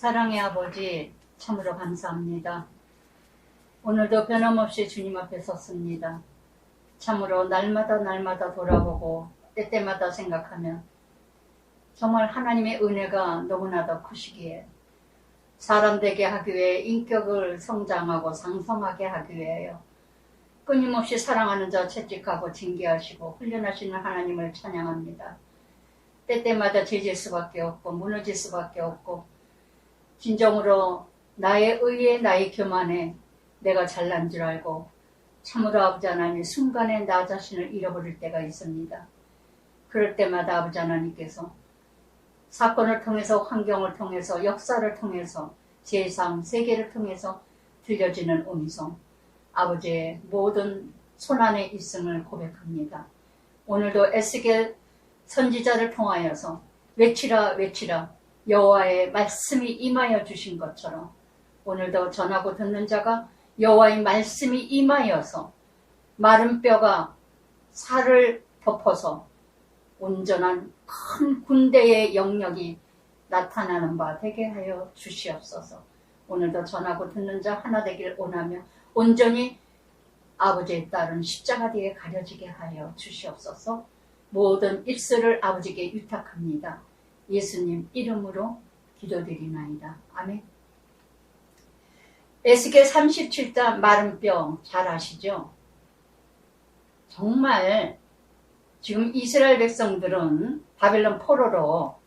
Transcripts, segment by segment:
사랑의 아버지, 참으로 감사합니다. 오늘도 변함없이 주님 앞에 섰습니다. 참으로 날마다 돌아보고 때때마다 생각하면 정말 하나님의 은혜가 너무나도 크시기에 사람 되게 하기 위해 인격을 성장하고 상성하게 하기 위해요. 끊임없이 사랑하는 자 채찍하고 징계하시고 훈련하시는 하나님을 찬양합니다. 때때마다 죄질 수밖에 없고 무너질 수밖에 없고 진정으로 나의 의에 나의 교만에 내가 잘난 줄 알고 참으로 아버지 하나님 순간에 나 자신을 잃어버릴 때가 있습니다. 그럴 때마다 아버지 하나님께서 사건을 통해서 환경을 통해서 역사를 통해서 세상 세계를 통해서 들려지는 음성 아버지의 모든 손안에 있음을 고백합니다. 오늘도 에스겔 선지자를 통하여서 외치라 외치라 여호와의 말씀이 임하여 주신 것처럼 오늘도 전하고 듣는 자가 여호와의 말씀이 임하여서 마른 뼈가 살을 덮어서 온전한 큰 군대의 영역이 나타나는 바 되게 하여 주시옵소서. 오늘도 전하고 듣는 자 하나 되길 원하며 온전히 아버지에 따른 십자가 뒤에 가려지게 하여 주시옵소서. 모든 입술을 아버지께 위탁합니다. 예수님 이름으로 기도드리나이다. 아멘. 에스겔 37장 마른 뼈 잘 아시죠? 정말 지금 이스라엘 백성들은 바벨론 포로로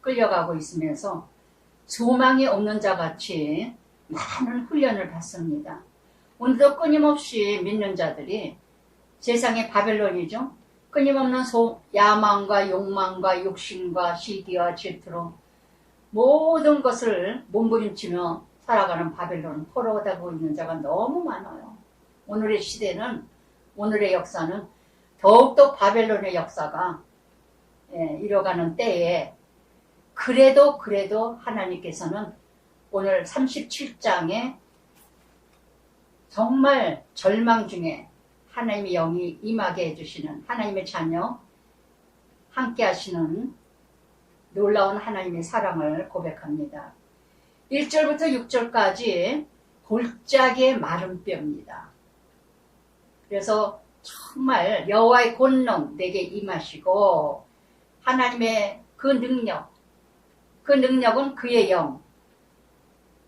끌려가고 있으면서 소망이 없는 자같이 많은 훈련을 받습니다. 오늘도 끊임없이 믿는 자들이 세상의 바벨론이죠. 끊임없는 야망과 욕망과 욕심과 시기와 질투로 모든 것을 몸부림치며 살아가는 바벨론 포로가 되고 있는 자가 너무 많아요. 오늘의 시대는 오늘의 역사는 더욱더 바벨론의 역사가 이뤄가는 때에 그래도 하나님께서는 오늘 37장에 정말 절망 중에 하나님의 영이 임하게 해주시는 하나님의 자녀 함께 하시는 놀라운 하나님의 사랑을 고백합니다. 1절부터 6절까지 골짜기의 마른 뼈입니다. 그래서 정말 여호와의 권능 내게 임하시고 하나님의 그 능력은 그의 영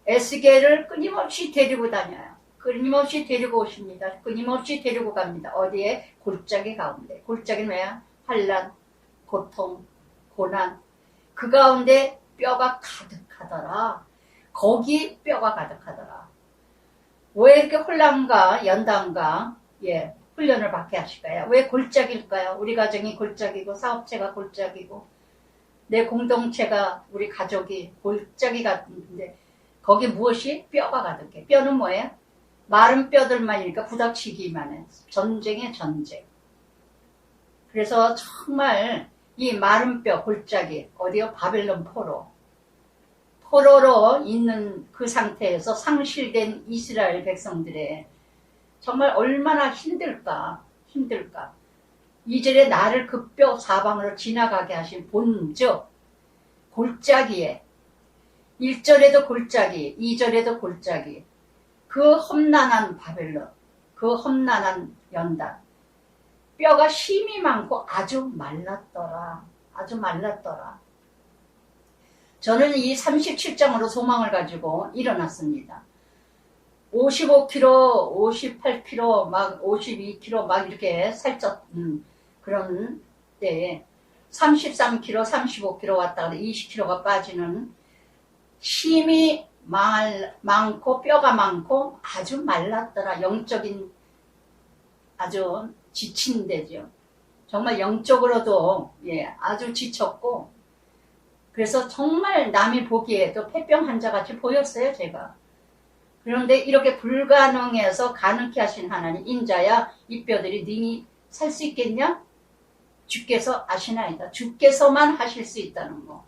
에스겔을 끊임없이 데리고 다녀요. 끊임없이 데리고 오십니다. 끊임없이 데리고 갑니다. 어디에? 골짜기 가운데. 골짜기는 뭐야? 환난, 고통, 고난. 그 가운데 뼈가 가득하더라. 거기 뼈가 가득하더라. 왜 이렇게 혼란과 연단과 훈련을 받게 하실까요? 왜 골짜기일까요? 우리 가정이 골짜기고 사업체가 골짜기고 내 공동체가 우리 가족이 골짜기 같은데 거기 무엇이? 뼈가 가득해. 뼈는 뭐예요? 마른 뼈들만이니까 부닥치기만 해. 전쟁의 전쟁. 그래서 정말 이 마른 뼈 골짜기 어디요? 바벨론 포로로 있는 그 상태에서 상실된 이스라엘 백성들의 정말 얼마나 힘들까. 2절에 나를 그 뼈 사방으로 지나가게 하신 본즉 골짜기에 1절에도 골짜기 2절에도 골짜기 그 험난한 바벨론 그 험난한 연단 뼈가 힘이 많고 아주 말랐더라. 저는 이 37장으로 소망을 가지고 일어났습니다. 55kg, 58kg, 막 52kg 막 이렇게 살쪘 그런 때에 33kg, 35kg 왔다가 20kg가 빠지는 힘이 많고 뼈가 많고 아주 말랐더라. 영적인 아주 지친 데죠. 정말 영적으로도 아주 지쳤고 그래서 정말 남이 보기에도 폐병 환자같이 보였어요. 제가. 그런데 이렇게 불가능해서 가능케 하신 하나님 인자야 이 뼈들이 능히 살 수 있겠냐? 주께서 아시나이다. 주께서만 하실 수 있다는 거.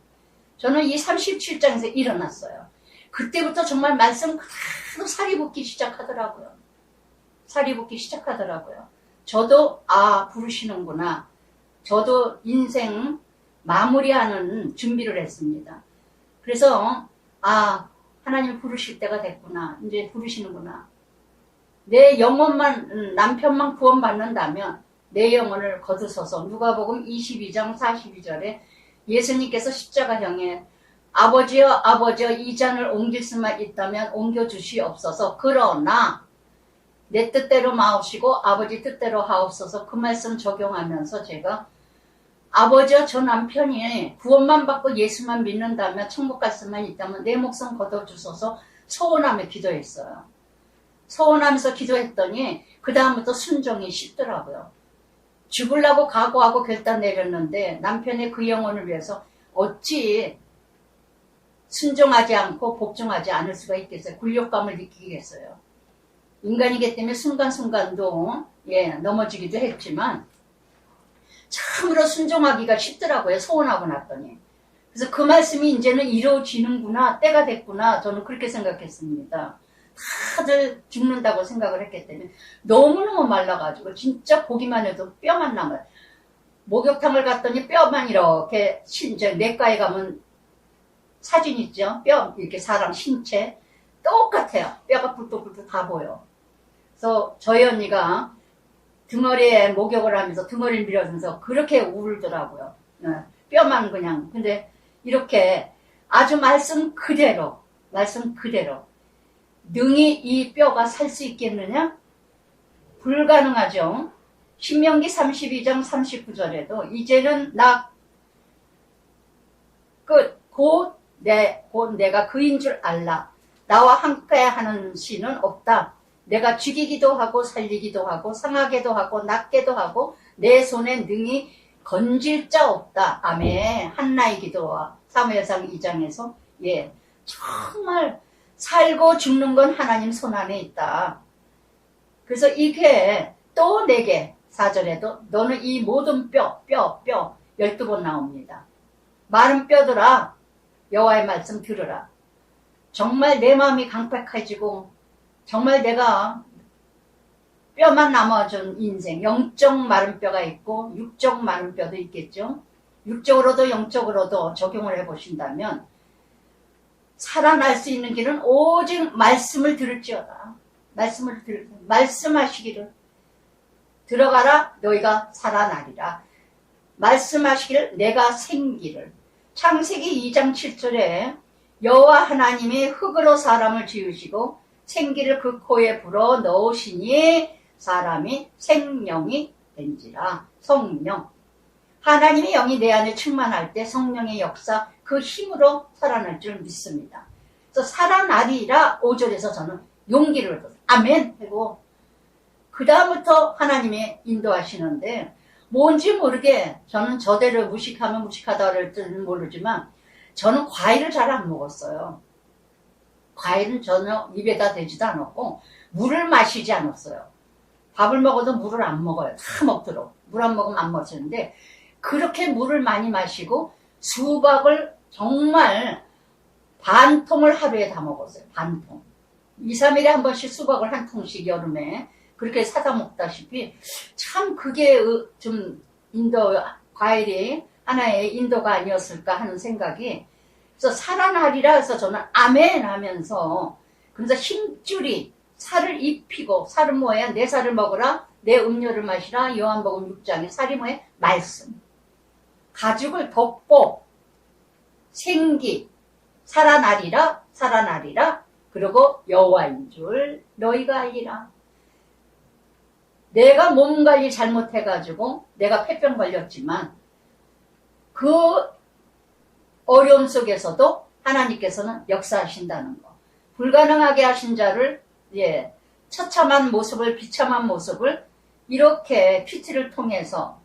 저는 이 37장에서 일어났어요. 그때부터 정말 말씀 그대로 살이 붙기 시작하더라고요. 저도 부르시는구나. 저도 인생 마무리하는 준비를 했습니다. 그래서 아, 하나님 부르실 때가 됐구나. 이제 부르시는구나. 내 영혼만, 남편만 구원받는다면 내 영혼을 거두소서. 누가복음 22장 42절에 예수님께서 십자가형에 아버지여 아버지여 이 잔을 옮길 수만 있다면 옮겨주시옵소서. 그러나 내 뜻대로 마옵시고 아버지 뜻대로 하옵소서. 그 말씀 적용하면서 제가 아버지여 저 남편이 구원만 받고 예수만 믿는다면 천국 갈 수만 있다면 내 목숨 거둬주소서 소원하며 기도했어요. 소원하면서 기도했더니 그 다음부터 순종이 쉽더라고요. 죽으려고 각오하고 결단 내렸는데 남편의 그 영혼을 위해서 어찌 순종하지 않고 복종하지 않을 수가 있겠어요. 굴욕감을 느끼겠어요. 인간이기 때문에 순간순간도 넘어지기도 했지만 참으로 순종하기가 쉽더라고요. 소원하고 났더니. 그래서 그 말씀이 이제는 이루어지는구나, 때가 됐구나, 저는 그렇게 생각했습니다. 다들 죽는다고 생각을 했기 때문에 너무너무 말라가지고 진짜 보기만 해도 뼈만 남아요. 목욕탕을 갔더니 뼈만 이렇게 내과에 가면 사진 있죠? 뼈 이렇게 사람 신체 똑같아요. 뼈가 뿔뚝뿔뚝 다 보여. 그래서 저희 언니가 등어리에 목욕을 하면서 등어리를 밀어주면서 그렇게 울더라고요. 뼈만 그냥. 근데 이렇게 아주 말씀 그대로 능히 이 뼈가 살 수 있겠느냐? 불가능하죠. 신명기 32장 39절에도 이제는 나 끝, 곧 내가 그인 줄 알라. 나와 함께 하는 신은 없다. 내가 죽이기도 하고 살리기도 하고 상하게도 하고 낫게도 하고 내 손에 능히 건질 자 없다. 아멘. 한나의 기도와 사무엘상 2장에서 정말 살고 죽는 건 하나님 손 안에 있다. 그래서 이게 또 내게 4절에도 너는 이 모든 뼈 12번 나옵니다. 마른 뼈들아 여호와의 말씀 들으라. 정말 내 마음이 강팍해지고 정말 내가 뼈만 남아준 인생, 영적 마른 뼈가 있고 육적 마른 뼈도 있겠죠. 육적으로도 영적으로도 적용을 해보신다면 살아날 수 있는 길은 오직 말씀을 들을지어다. 말씀하시기를 들어가라 너희가 살아나리라. 말씀하시기를 내가 생기를. 창세기 2장 7절에 여호와 하나님이 흙으로 사람을 지으시고 생기를 그 코에 불어 넣으시니 사람이 생명이 된지라. 성령. 하나님의 영이 내 안에 충만할 때 성령의 역사 그 힘으로 살아날 줄 믿습니다. 그래서 살아나리라 5절에서 저는 용기를 얻었어요. 아멘 하고 그 다음부터 하나님이 인도하시는데 뭔지 모르게 저는 저대로 무식하면 무식하다를 줄은 모르지만 저는 과일을 잘 안 먹었어요. 과일은 전혀 입에다 대지도 않았고 물을 마시지 않았어요. 밥을 먹어도 물을 안 먹어요. 다 먹도록. 물 안 먹으면 안 마시는데 그렇게 물을 많이 마시고 수박을 정말 반통을 하루에 다 먹었어요. 반통. 2, 3일에 한 번씩 수박을 한 통씩 여름에 그렇게 사다 먹다시피 참 그게 좀 과일이 하나의 인도가 아니었을까 하는 생각이. 그래서 살아나리라 해서 저는 아멘 하면서 그래서 힘줄이 살을 입히고 살은 뭐야? 내 살을 먹으라 내 음료를 마시라. 요한복음 6장에 살이 뭐야? 말씀. 가죽을 덮고 생기 살아나리라 그리고 여호와인 줄 너희가 알리라. 내가 몸 관리 잘못해가지고 내가 폐병 걸렸지만 그 어려움 속에서도 하나님께서는 역사하신다는 거. 불가능하게 하신 자를 처참한 모습을 비참한 모습을 이렇게 큐티를 통해서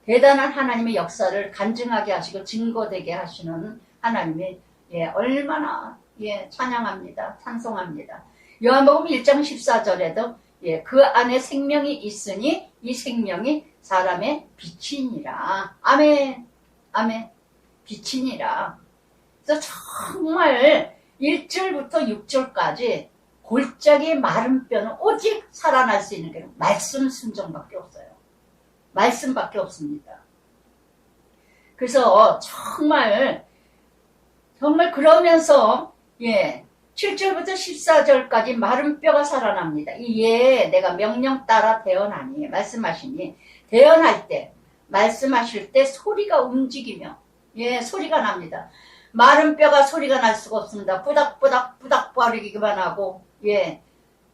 대단한 하나님의 역사를 간증하게 하시고 증거되게 하시는 하나님이 얼마나 찬양합니다. 찬송합니다. 요한복음 1장 14절에도 그 안에 생명이 있으니 이 생명이 사람의 빛이니라. 아멘. 아멘. 빛이니라. 그래서 정말 1절부터 6절까지 골짜기 마른 뼈는 오직 살아날 수 있는 게 말씀 순종밖에 없어요. 말씀밖에 없습니다. 그래서 정말 그러면서 예. 7절부터 14절까지 마른 뼈가 살아납니다. 이에 내가 명령 따라 대언하니, 말씀하시니, 대언할 때, 말씀하실 때 소리가 움직이며, 예, 소리가 납니다. 마른 뼈가 소리가 날 수가 없습니다. 뿌닥뿌닥 뿌닥거리기만 하고, 예,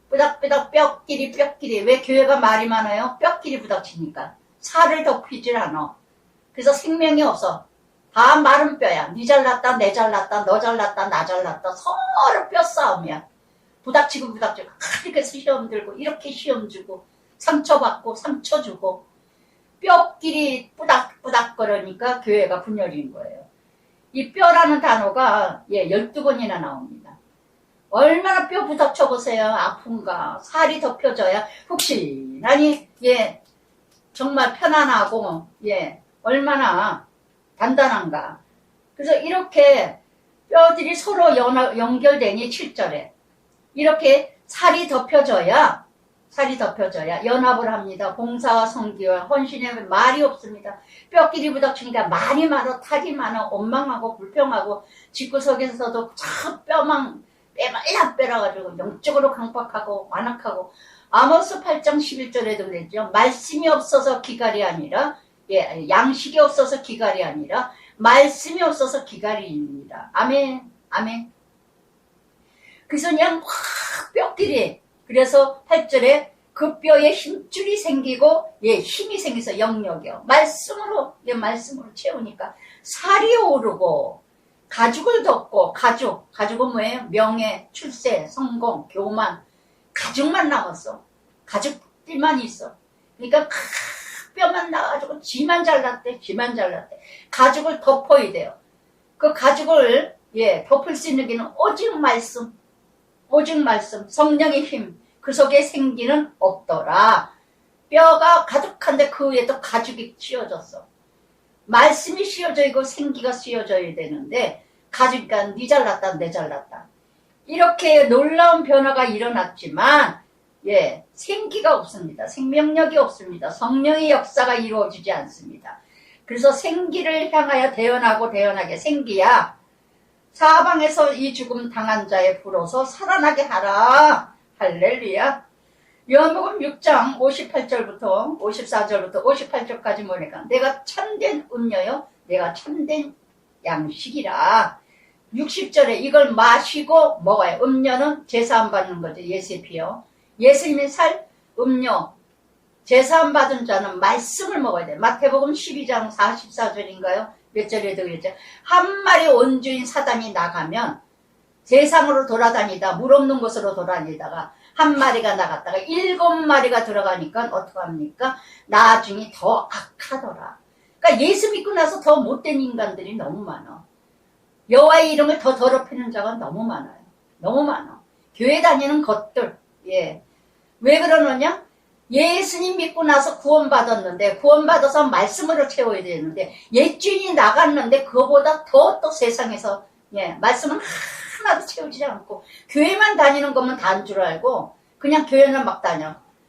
뿌닥뿌닥 뼈끼리. 왜 교회가 말이 많아요? 뼈끼리 부닥치니까. 살을 덮이질 않아. 그래서 생명이 없어. 다 마른 뼈야. 니 잘났다, 내 잘났다, 너 잘났다, 나 잘났다. 서로 뼈 싸움이야. 부닥치고. 이렇게 시험 들고, 이렇게 시험 주고, 상처받고, 상처 주고. 뼈끼리 뿌닥뿌닥 거리니까 교회가 분열인 거예요. 이 뼈라는 단어가, 예, 12번이나 나옵니다. 얼마나 뼈 부닥쳐 보세요. 아픈가. 살이 덮여져야 혹시나니, 예, 정말 편안하고, 예, 얼마나 단단한가. 그래서 이렇게 뼈들이 서로 연결되니 7절에 이렇게 살이 덮여져야 연합을 합니다. 봉사와 성기와 헌신에 말이 없습니다. 뼈끼리 부닥치니까 말이 많아, 탈이 많아, 원망하고 불평하고 집구석에서도 참 뼈만 빼말라 빼라가지고 영적으로 강박하고 완악하고. 아모스 8장 11절에도 그랬죠. 말씀이 없어서 기갈이 아니라, 예, 양식이 없어서 기갈이 아니라 말씀이 없어서 기갈입니다. 아멘, 아멘. 그래서 그냥 확 뼈끼리, 그래서 8절에 그 뼈에 힘줄이 생기고, 예, 힘이 생겨서 영역이요. 말씀으로, 예, 말씀으로 채우니까 살이 오르고 가죽을 덮고. 가죽은 뭐예요? 명예, 출세, 성공, 교만. 가죽만 남았어. 가죽들만 있어. 그러니까 뼈만 나가지고 지만 잘났대. 가죽을 덮어야 돼요. 그 가죽을, 예, 덮을 수 있는 게는 오직 말씀, 성령의 힘, 그 속에 생기는 없더라. 뼈가 가득한데 그 위에 또 가죽이 씌워졌어. 말씀이 씌워져 있고 생기가 씌워져야 되는데, 가죽이니까 니 잘났다, 내 잘났다. 이렇게 놀라운 변화가 일어났지만, 예, 생기가 없습니다. 생명력이 없습니다. 성령의 역사가 이루어지지 않습니다. 그래서 생기를 향하여 대언하게 생기야 사방에서 이 죽음 당한 자에 불어서 살아나게 하라. 할렐루야. 요한복음 6장 58절부터 54절부터 58절까지 보니까 내가 참된 음료요, 내가 참된 양식이라. 60절에 이걸 마시고 먹어요. 음료는 제사함 받는 거죠. 예수의 피요. 예수님의 살, 음료, 제사함 받은 자는 말씀을 먹어야 돼요. 마태복음 12장 44절인가요? 몇 절에도 그랬죠. 한 마리 원주인 사단이 나가면 세상으로 돌아다니다 물 없는 곳으로 돌아다니다가 한 마리가 나갔다가 7마리가 들어가니까 어떡합니까? 나중에 더 악하더라. 그러니까 예수 믿고 나서 더 못된 인간들이 너무 많아. 여호와의 이름을 더 더럽히는 자가 너무 많아요. 너무 많아. 교회 다니는 것들. 예. 왜 그러느냐? 예수님 믿고 나서 구원받았는데, 구원받아서 말씀으로 채워야 되는데, 옛주인이 나갔는데, 그거보다 더 또 세상에서, 예, 말씀은 하나도 채우지 않고, 교회만 다니는 거면 다인 줄 알고, 그냥 교회는 막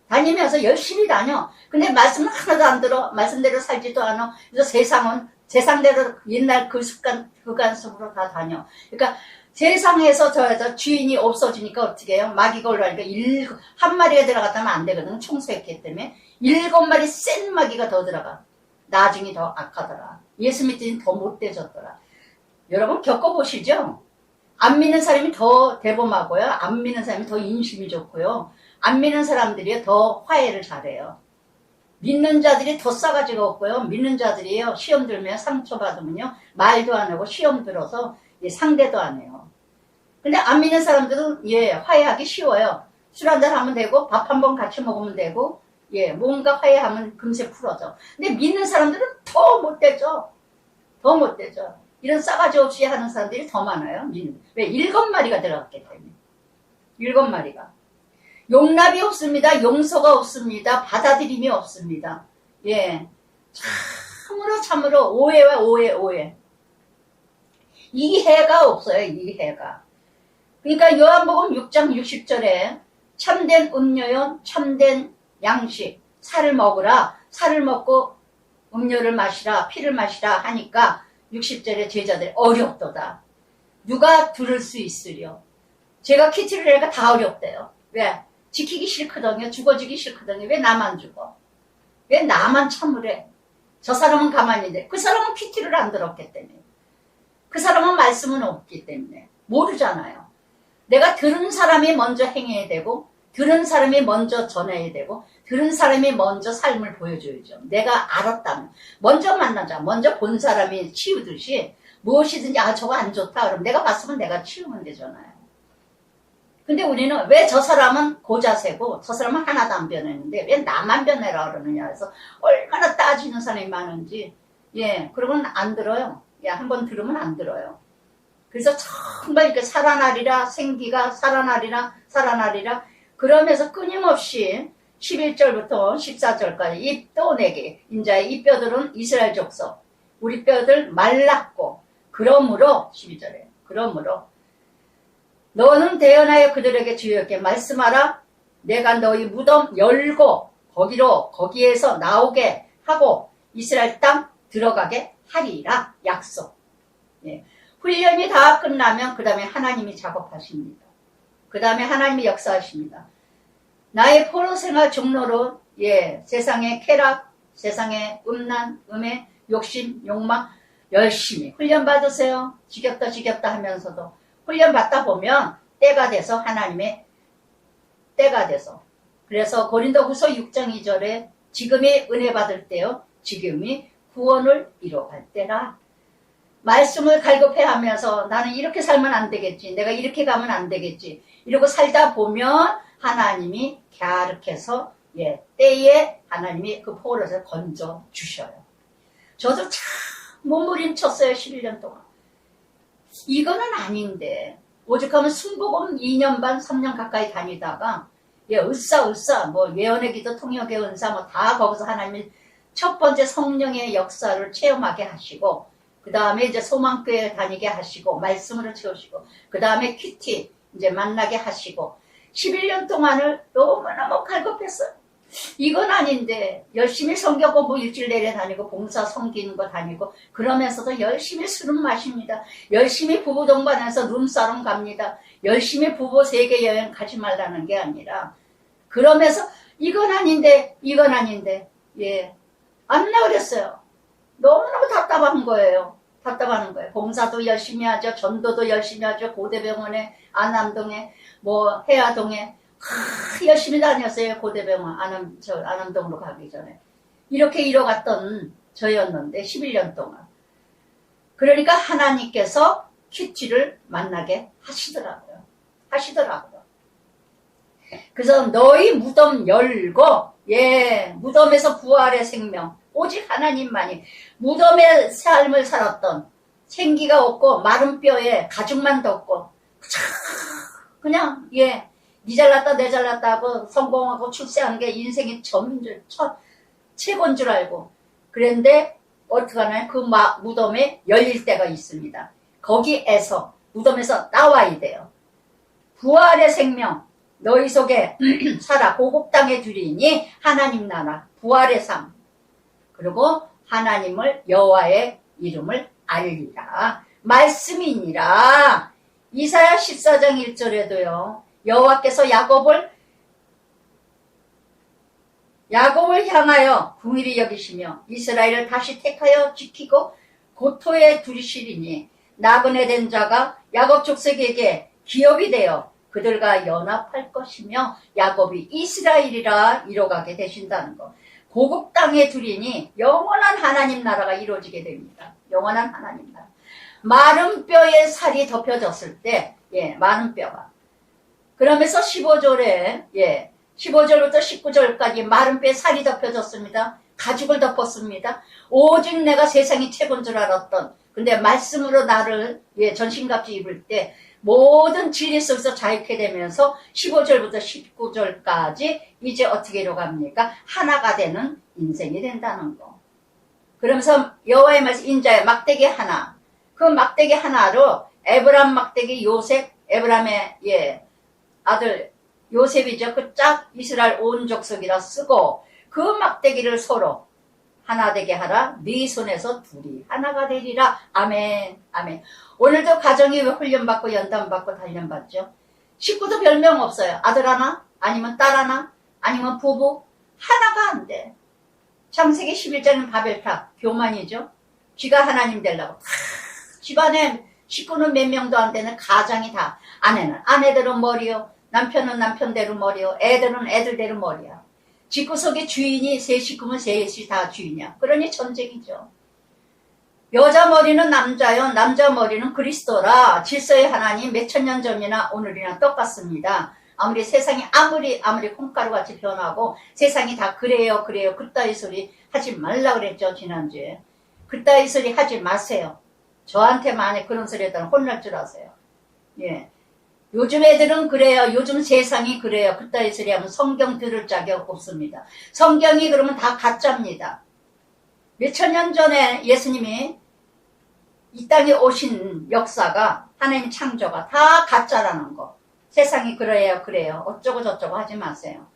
다니면서 열심히 다녀. 근데 말씀은 하나도 안 들어. 말씀대로 살지도 않아. 그래서 세상은 세상대로 옛날 그 습관 속으로 다 다녀. 그러니까 세상에서 저 주인이 없어지니까 어떻게 해요? 마귀가 올라가니까 한 마리가 들어갔다면 안 되거든. 청소했기 때문에 7마리 센 마귀가 더 들어가. 나중에 더 악하더라. 예수 믿더니 더 못되졌더라. 여러분 겪어보시죠? 안 믿는 사람이 더 대범하고요. 안 믿는 사람이 더 인심이 좋고요. 안 믿는 사람들이 더 화해를 잘해요. 믿는 자들이 더 싸가지가 없고요. 믿는 자들이요. 시험 들면 상처받으면요. 말도 안 하고 시험 들어서 상대도 안 해요. 근데 안 믿는 사람들은, 예, 화해하기 쉬워요. 술 한잔 하면 되고, 밥 한 번 같이 먹으면 되고, 예, 뭔가 화해하면 금세 풀어져. 근데 믿는 사람들은 더 못되죠. 더 못되죠. 이런 싸가지 없이 하는 사람들이 더 많아요. 왜? 7마리가 들어갔기 때문에. 7마리가. 용납이 없습니다. 용서가 없습니다. 받아들임이 없습니다. 예. 참으로 오해와 오해. 이해가 없어요. 이해가. 그러니까 요한복음 6장 60절에 참된 음료요, 참된 양식, 살을 먹으라, 살을 먹고 음료를 마시라, 피를 마시라 하니까 60절에 제자들이 어렵도다. 누가 들을 수 있으려. 제가 키티를 내니까 다 어렵대요. 왜? 지키기 싫거든요. 죽어지기 싫거든요. 왜 나만 죽어? 왜 나만 참으래? 저 사람은 가만히 있는데 그 사람은 키티를 안 들었기 때문에. 그 사람은 말씀은 없기 때문에. 모르잖아요. 내가 들은 사람이 먼저 행해야 되고 들은 사람이 먼저 전해야 되고 들은 사람이 먼저 삶을 보여줘야죠. 내가 알았다면 먼저 만나자. 먼저 본 사람이 치우듯이 무엇이든지 저거 안 좋다 그러면 내가 봤으면 내가 치우면 되잖아요. 근데 우리는 왜 저 사람은 고자세고 저 사람은 하나도 안 변했는데 왜 나만 변해라 그러느냐 해서 얼마나 따지는 사람이 많은지 그러고는 안 들어요. 한번 들으면 안 들어요. 그래서 정말 이렇게 살아나리라 생기가 살아나리라 그러면서 끊임없이 11절부터 14절까지 이 뼈내기 인자의 이 뼈들은 이스라엘 족속 우리 뼈들 말랐고 그러므로 12절에 그러므로 너는 대언하여 그들에게 주여께 말씀하라. 내가 너희 무덤 열고 거기에서 나오게 하고 이스라엘 땅 들어가게 하리라. 약속. 훈련이 다 끝나면 그 다음에 하나님이 작업하십니다. 그 다음에 하나님이 역사하십니다. 나의 포로생활 종로로 세상의 쾌락, 세상의 음란, 음해, 욕심, 욕망 열심히 훈련 받으세요. 지겹다 하면서도 훈련 받다 보면 때가 돼서 하나님의 때가 돼서 그래서 고린도후서 6장 2절에 지금이 은혜 받을 때요. 지금이 구원을 이뤄갈 때라. 말씀을 갈급해하면서 나는 이렇게 살면 안 되겠지. 내가 이렇게 가면 안 되겠지. 이러고 살다 보면 하나님이 갸륵해서 때에 하나님이 그 포로를 건져 주셔요. 저도 참 몸부림쳤어요. 11년 동안. 이거는 아닌데 오죽하면 순복음 2년 반 3년 가까이 다니다가 으쌰 뭐 예언의 기도 통역의 은사 뭐 다 거기서 하나님이 첫 번째 성령의 역사를 체험하게 하시고 그 다음에 이제 소망교회 다니게 하시고 말씀으로 채우시고 그 다음에 큐티 이제 만나게 하시고 11년 동안을 너무너무 갈급했어요. 이건 아닌데 열심히 성경 공부 일주일 내내 다니고 봉사 섬기는 거 다니고 그러면서도 열심히 술은 마십니다. 열심히 부부 동반해서 룸사롱 갑니다. 열심히 부부 세계 여행 가지 말라는 게 아니라 그러면서 이건 아닌데 안 나그랬어요. 너무너무 답답한 거예요. 봉사도 열심히 하죠. 전도도 열심히 하죠. 고대병원에 안암동에 뭐 해화동에 열심히 다녔어요. 고대병원 안암동으로 가기 전에 이렇게 이뤄갔던 저였는데 11년 동안 그러니까 하나님께서 큐티를 만나게 하시더라고요. 그래서 너희 무덤 열고 무덤에서 부활의 생명 오직 하나님만이 무덤의 삶을 살았던 생기가 없고 마른 뼈에 가죽만 덮고 그냥 니 잘났다 내 잘났다 하고 성공하고 출세하는 게 인생의 최고인 줄 알고 그런데 어떡하나요? 그 무덤에 열릴 때가 있습니다. 거기에서 무덤에서 나와야 돼요. 부활의 생명 너희 속에 살아 고국 땅에 두리니 하나님 나라 부활의 삶 그리고 하나님을 여호와의 이름을 알리라 말씀이니라. 이사야 14장 1절에도요. 여호와께서 야곱을 향하여 긍휼히 여기시며 이스라엘을 다시 택하여 지키고 고토에 두리시리니 나그네 된 자가 야곱 족속에게 기업이 되어 그들과 연합할 것이며 야곱이 이스라엘이라 이뤄가게 되신다는 것. 고국 땅에 두리니 영원한 하나님 나라가 이루어지게 됩니다. 영원한 하나님 나라. 마른 뼈에 살이 덮여졌을 때 마른 뼈가 그러면서 15절에 15절부터 19절까지 마른 뼈에 살이 덮여졌습니다. 가죽을 덮었습니다. 오직 내가 세상이 최고인 줄 알았던 근데 말씀으로 나를 전신갑주 입을 때 모든 진리 속에서 자유케 되면서 15절부터 19절까지 이제 어떻게 이뤄갑니까? 하나가 되는 인생이 된다는 거. 그러면서 여호와의 말씀 인자의 막대기 하나 그 막대기 하나로 에브람 막대기 요셉 에브람의 아들 요셉이죠. 그 짝 이스라엘 온 족속이라 쓰고 그 막대기를 서로 하나 되게 하라. 네 손에서 둘이 하나가 되리라. 아멘. 아멘. 오늘도 가정이 왜 훈련받고 연단받고 단련받죠? 식구도 별명 없어요. 아들 하나, 아니면 딸 하나, 아니면 부부 하나가 안 돼. 창세기 11장은 바벨탑, 교만이죠. 쥐가 하나님 되려고 집안에 식구는 몇 명도 안 되는 가장이 다, 아내는 아내대로 머리요, 남편은 남편대로 머리요, 애들은 애들대로 머리야. 집구석의 주인이 세 식구면 셋이 다 주인이야. 그러니 전쟁이죠. 여자 머리는 남자요, 남자 머리는 그리스도라. 질서의 하나님 몇천 년 전이나 오늘이나 똑같습니다. 아무리 세상이 아무리 콩가루같이 변하고 세상이 다 그래요 그따위 소리 하지 말라 그랬죠. 지난주에. 그따위 소리 하지 마세요. 저한테 만약 그런 소리 했다면 혼날 줄 아세요. 예. 요즘 애들은 그래요. 요즘 세상이 그래요. 그따위 소리 하면 성경 들을 자격 없습니다. 성경이 그러면 다 가짜입니다. 몇천 년 전에 예수님이 이 땅에 오신 역사가, 하나님 창조가 다 가짜라는 거. 세상이 그래요. 어쩌고 저쩌고 하지 마세요.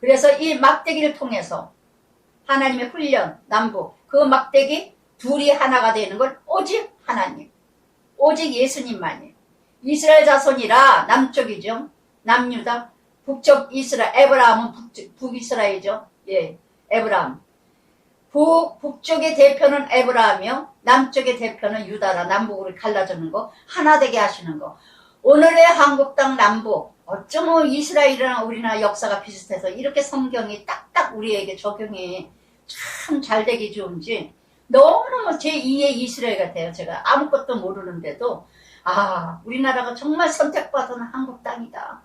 그래서 이 막대기를 통해서 하나님의 훈련, 남북, 그 막대기 둘이 하나가 되는 건 오직 하나님, 오직 예수님만이. 이스라엘 자손이라 남쪽이죠. 남유다. 북쪽 이스라엘, 에브라함은 북이스라엘이죠. 예, 에브라함. 북쪽의 대표는 에브라함이요. 남쪽의 대표는 유다라. 남북으로 갈라주는 거, 하나 되게 하시는 거. 오늘의 한국 땅 남북, 어쩌면 이스라엘이랑 우리나라 역사가 비슷해서 이렇게 성경이 딱딱 우리에게 적용이 참 잘 되기 좋은지 너무너무 제2의 이스라엘 같아요. 제가 아무것도 모르는데도 우리나라가 정말 선택받은 한국 땅이다.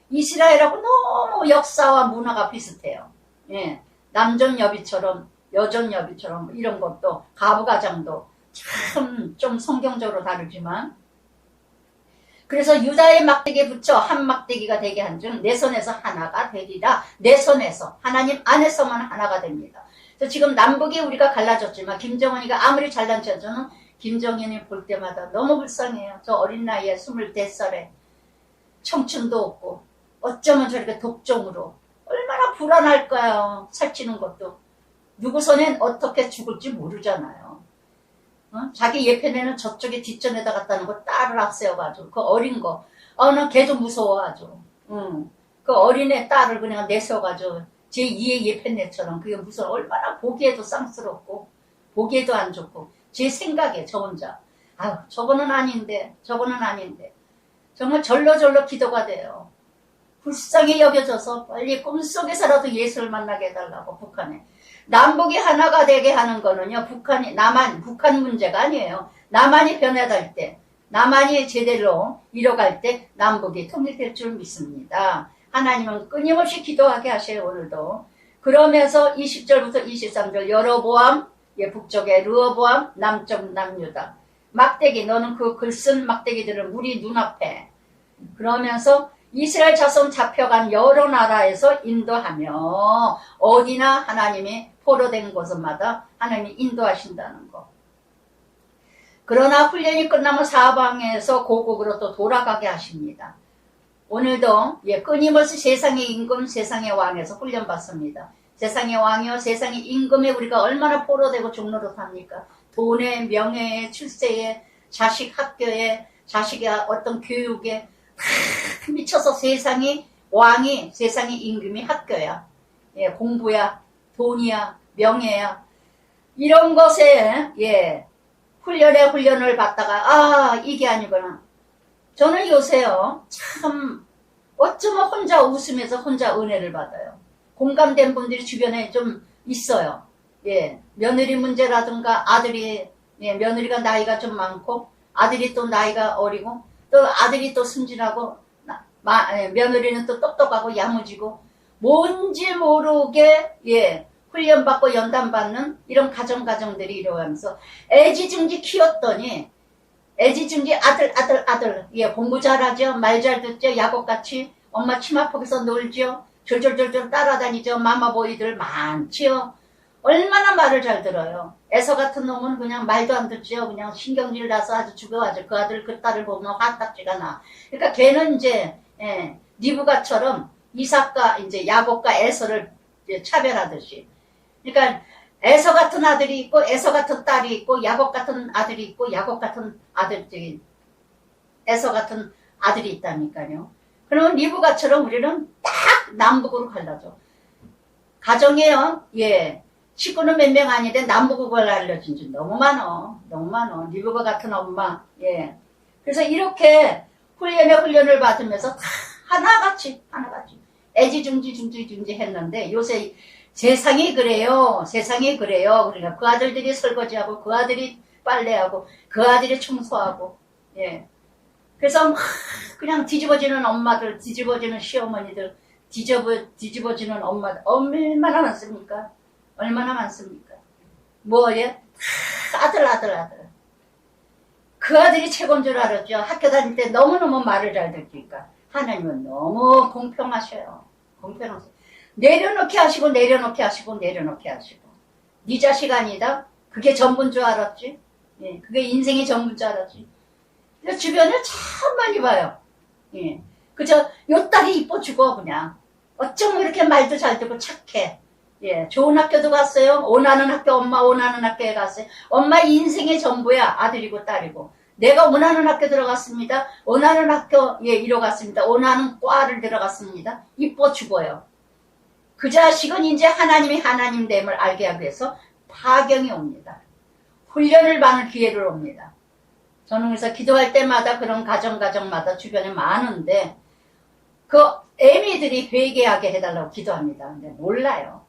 이스라엘하고 너무 역사와 문화가 비슷해요. 예, 남존여비처럼 여존여비처럼 이런 것도 가부가장도 참 좀 성경적으로 다르지만, 그래서 유다의 막대기에 붙여 한 막대기가 되게 한즉 내 손에서 하나가 되리라. 내 손에서, 하나님 안에서만 하나가 됩니다. 그래서 지금 남북이 우리가 갈라졌지만 김정은이가 아무리 잘난 척, 저는 김정은이 볼 때마다 너무 불쌍해요. 저 어린 나이에 24살에 청춘도 없고 어쩌면 저렇게 독종으로 얼마나 불안할까요. 살찌는 것도 누구 손엔 어떻게 죽을지 모르잖아요. 자기 예편에는 저쪽에 뒷전에다 갖다는 거 딸을 앞세워가지고 그 어린 거, 난 걔도 무서워 아주. 그 어린애 딸을 그냥 내세워가지고 제2의 예편네처럼, 그게 무슨 얼마나 보기에도 쌍스럽고 보기에도 안 좋고, 제 생각에 저 혼자 저거는 아닌데 정말 절로절로 기도가 돼요. 불쌍히 여겨져서 빨리 꿈속에서라도 예수를 만나게 해달라고. 북한에 남북이 하나가 되게 하는 거는요, 북한 문제가 아니에요. 남한이 변화될 때, 남한이 제대로 이뤄갈 때 남북이 통일될 줄 믿습니다. 하나님은 끊임없이 기도하게 하셔요. 오늘도. 그러면서 20절부터 23절 여로보암, 북쪽에 르호보암, 남쪽 남유다. 막대기, 너는 그 글쓴 막대기들을 우리 눈앞에, 그러면서 이스라엘 자손 잡혀간 여러 나라에서 인도하며 어디나 하나님이 포로된 곳마다 하나님이 인도하신다는 거. 그러나 훈련이 끝나면 사방에서 고국으로 또 돌아가게 하십니다. 오늘도 끊임없이 세상의 임금, 세상의 왕에서 훈련받습니다. 세상의 왕이요, 세상의 임금에 우리가 얼마나 포로되고 종노릇합니까? 돈에, 명예에, 출세에, 자식 학교에, 자식의 어떤 교육에 미쳐서 세상이 왕이, 세상의 임금이 학교야. 공부야, 돈이야, 명예야. 이런 것에 훈련을 받다가 이게 아니구나. 저는 요새요 참 어쩌면 혼자 웃으면서 혼자 은혜를 받아요. 공감된 분들이 주변에 좀 있어요. 며느리 문제라든가 며느리가 나이가 좀 많고 아들이 또 나이가 어리고 또 아들이 또 순진하고 며느리는 또 똑똑하고 야무지고 뭔지 모르게 훈련받고 연단받는 이런 가정들이 이루어가면서 애지중지 키웠더니 애지중지 아들 공부 잘하죠, 말 잘 듣죠, 야곱같이 엄마 치마폭에서 놀죠, 졸졸졸졸 따라다니죠, 마마보이들 많지요. 얼마나 말을 잘 들어요. 에서 같은 놈은 그냥 말도 안 듣죠. 그냥 신경질 나서 아주 죽어가지고 그 아들 그 딸을 보면 화딱지가 나. 그러니까 걔는 이제 리브가처럼 이삭과 이제 야곱과 에서를 차별하듯이. 그러니까 에서 같은 아들이 있고 에서 같은 딸이 있고 야곱 같은 아들이 있고 야곱 같은 아들들이 에서 같은 아들이 있다니까요. 그러면 리브가처럼 우리는 딱 남북으로 갈라져. 가정에요. 예. 식구는 몇 명 아닌데 남북을 알려준 줄 너무 많어. 너무 많어. 리브가 같은 엄마. 예. 그래서 이렇게 훈련을 받으면서 다 하나같이 애지중지 했는데 요새 세상이 그래요. 세상이 그래요. 그러니까 그 아들들이 설거지하고 그 아들이 빨래하고 그 아들이 청소하고 예. 그래서 막 그냥 뒤집어지는 엄마들, 뒤집어지는 시어머니들, 뒤집어지는 엄마들 얼마나 많습니까? 얼마나 많습니까? 뭐예? 아들. 그 아들이 최고인 줄 알았죠. 학교 다닐 때 너무너무 말을 잘 듣니까. 하나님은 너무 공평하셔요. 공평하세요. 내려놓게 하시고. 네 자식 아니다? 그게 전부인 줄 알았지? 예, 그게 인생의 전부인 줄 알았지? 주변에 참 많이 봐요. 예. 그저 요 딸이 이뻐 죽어 그냥. 어쩜 이렇게 말도 잘 듣고 착해. 예, 좋은 학교도 갔어요. 원하는 학교, 엄마 원하는 학교에 갔어요. 엄마 인생의 전부야. 아들이고 딸이고. 내가 원하는 학교 들어갔습니다. 원하는 학교, 예, 이러 갔습니다. 원하는 과를 들어갔습니다. 이뻐 죽어요. 그 자식은 이제 하나님이 하나님됨을 알게 하기 위해서 파경이 옵니다. 훈련을 받는 기회를 옵니다. 저는 그래서 기도할 때마다 그런 가정마다 주변에 많은데 그 애미들이 회개하게 해달라고 기도합니다. 근데 몰라요.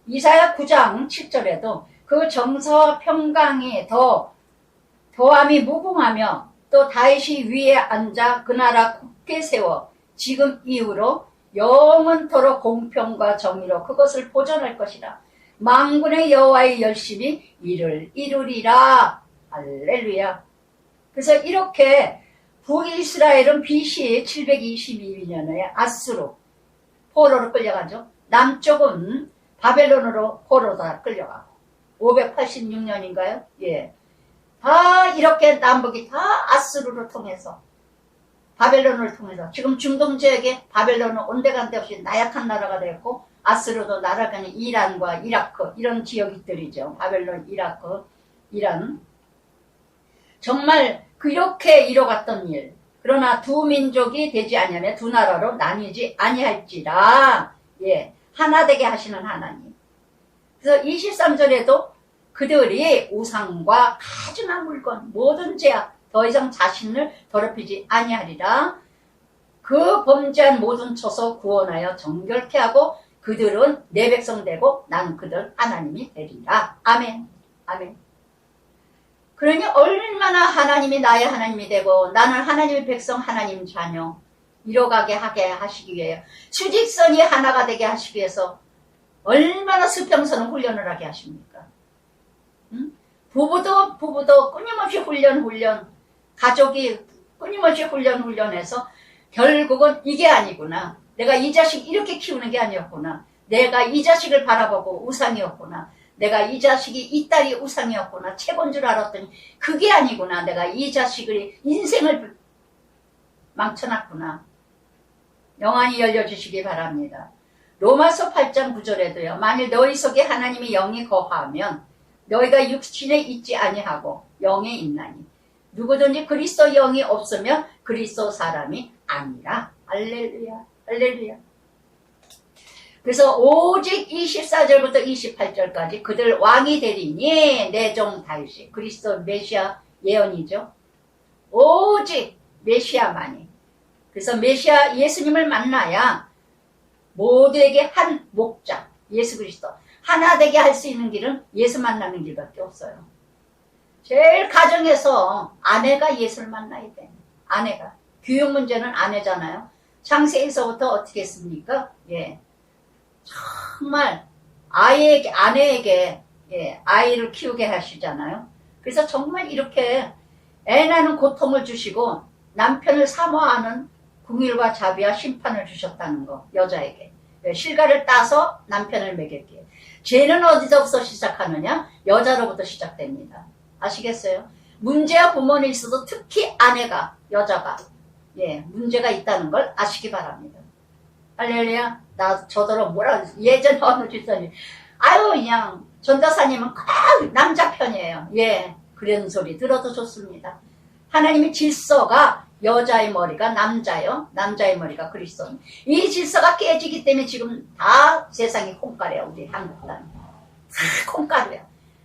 이사야 9장 7절에도 그 정서와 평강이 더함이 무궁하며 또 다윗이 위에 앉아 그 나라 굳게 세워 지금 이후로 영원토록 공평과 정의로 그것을 보존할 것이라. 만군의 여호와의 열심히 이를 이루리라. 할렐루야. 그래서 이렇게 북이스라엘은 BC 722년에 아수르 포로로 끌려가죠. 남쪽은 바벨론으로 포로다 끌려가고 586년인가요? 예. 다 이렇게 남북이 다 아수르를 통해서 바벨론을 통해서 지금 중동 지역에 바벨론은 온데간데 없이 나약한 나라가 되었고 아수르도 나라가 아닌 이란과 이라크 이런 지역들이죠. 바벨론, 이라크, 이란. 정말 그렇게 이뤄갔던 일. 그러나 두 민족이 되지 아니하며 두 나라로 나뉘지 아니할지라. 예, 하나 되게 하시는 하나님. 그래서 23절에도 그들이 우상과 가증한 물건 모든 죄악 더 이상 자신을 더럽히지 아니하리라. 그 범죄한 모든 처소 구원하여 정결케 하고 그들은 내 백성 되고 난 그들 하나님이 되리라. 아멘. 아멘. 그러니 얼마나 하나님이 나의 하나님이 되고 나는 하나님의 백성 하나님 자녀 이뤄가게 하게 하시기 위해 수직선이 하나가 되게 하시기 위해서 얼마나 수평선을 훈련을 하게 하십니까? 응? 부부도 끊임없이 훈련 가족이 끊임없이 훈련해서 결국은 이게 아니구나. 내가 이 자식 이렇게 키우는 게 아니었구나. 내가 이 자식을 바라보고 우상이었구나. 내가 이 자식이 이 딸이 우상이었구나. 최고인 줄 알았더니 그게 아니구나. 내가 이 자식의 인생을 망쳐놨구나. 영안이 열려주시기 바랍니다. 로마서 8장 9절에도요. 만일 너희 속에 하나님의 영이 거하면 너희가 육신에 있지 아니하고 영에 있나니 누구든지 그리스도 영이 없으면 그리스도 사람이 아니라. 할렐루야. 할렐루야. 그래서 오직 24절부터 28절까지 그들 왕이 되리니 내 종 다윗이 그리스도 메시아 예언이죠. 오직 메시아만이. 그래서 메시아 예수님을 만나야 모두에게 한 목자 예수 그리스도 하나 되게 할 수 있는 길은 예수 만나는 길밖에 없어요. 제일 가정에서 아내가 예수를 만나야 돼. 아내가. 교육 문제는 아내잖아요. 창세에서부터 어떻게 했습니까? 예. 정말 아내에게 예, 아이를 키우게 하시잖아요. 그래서 정말 이렇게 애 낳는 고통을 주시고 남편을 사모하는 궁일과 자비와 심판을 주셨다는 거. 여자에게. 실과를 따서 남편을 먹였기에. 죄는 어디서부터 시작하느냐? 여자로부터 시작됩니다. 아시겠어요? 문제와 부모는 있어도 특히 아내가, 여자가 예, 문제가 있다는 걸 아시기 바랍니다. 할렐루야. 저더러 뭐라 예전 어느 집사님 아유, 그냥 전도사님은 꼭 남자 편이에요. 예, 그런 소리 들어도 좋습니다. 하나님의 질서가 여자의 머리가 남자요, 남자의 머리가 그리스도. 이 질서가 깨지기 때문에 지금 다 세상이 콩가루야. 우리 한국 땅 다 콩가루야.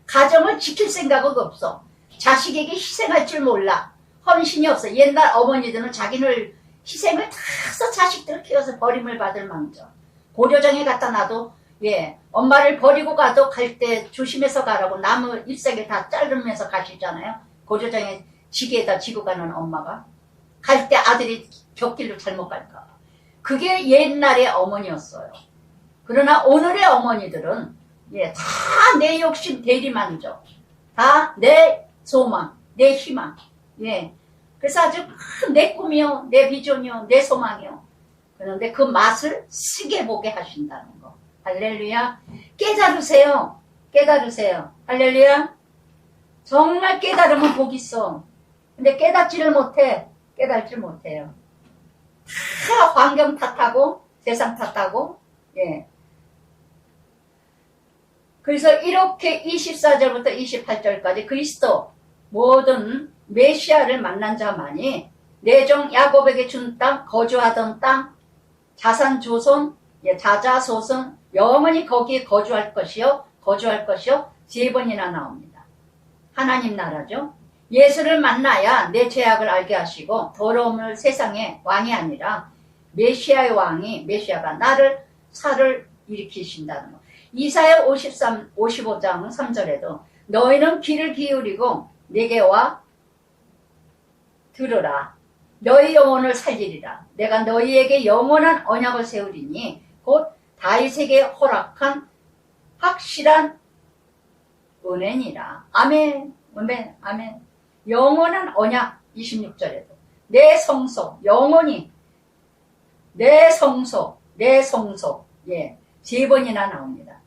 가정을 지킬 생각은 없어. 자식에게 희생할 줄 몰라. 헌신이 없어. 옛날 어머니들은 자기를 희생을 다 해서 자식들을 키워서 버림을 받을 망정. 고려정에 갖다 놔도, 예, 엄마를 버리고 가도 갈 때 조심해서 가라고 나무 잎사귀 다 자르면서 가시잖아요. 고려정에 지게에다 지고 가는 엄마가 갈 때 아들이 곁길로 잘못 갈까. 그게 옛날의 어머니였어요. 그러나 오늘의 어머니들은, 예, 다 내 욕심 대리만족, 다 내 소망, 내 희망, 예, 그래서 아주 내 꿈이요, 내 비전이요, 내 소망이요. 그런데 그 맛을 쓰게 보게 하신다는 거. 할렐루야. 깨달으세요. 깨달으세요. 할렐루야. 정말 깨달으면 복이 있어. 근데 깨닫지를 못해. 깨달지 못해요. 다 환경 탓하고 세상 탓하고, 예. 그래서 이렇게 24절부터 28절까지 그리스도 모든 메시아를 만난 자만이 내종 야곱에게 준 땅, 거주하던 땅, 자산 조선, 예, 자자소선 영원히 거기에 거주할 것이요, 거주할 것이요, 3번이나 나옵니다. 하나님 나라죠. 예수를 만나야 내 죄악을 알게 하시고 더러움을 세상의 왕이 아니라 메시아의 왕이, 메시아가 나를 살을 일으키신다는 것. 이사야 55장 3절에도 너희는 귀를 기울이고 내게 와 들으라. 너희 영혼을 살리리라. 내가 너희에게 영원한 언약을 세우리니 곧 다윗에게 허락한 확실한 은혜니라. 아멘. 아멘. 아멘. 영원한 언약 26절에도 내 성소 영원히 내 성소 내 성소, 예, 3번이나 나옵니다.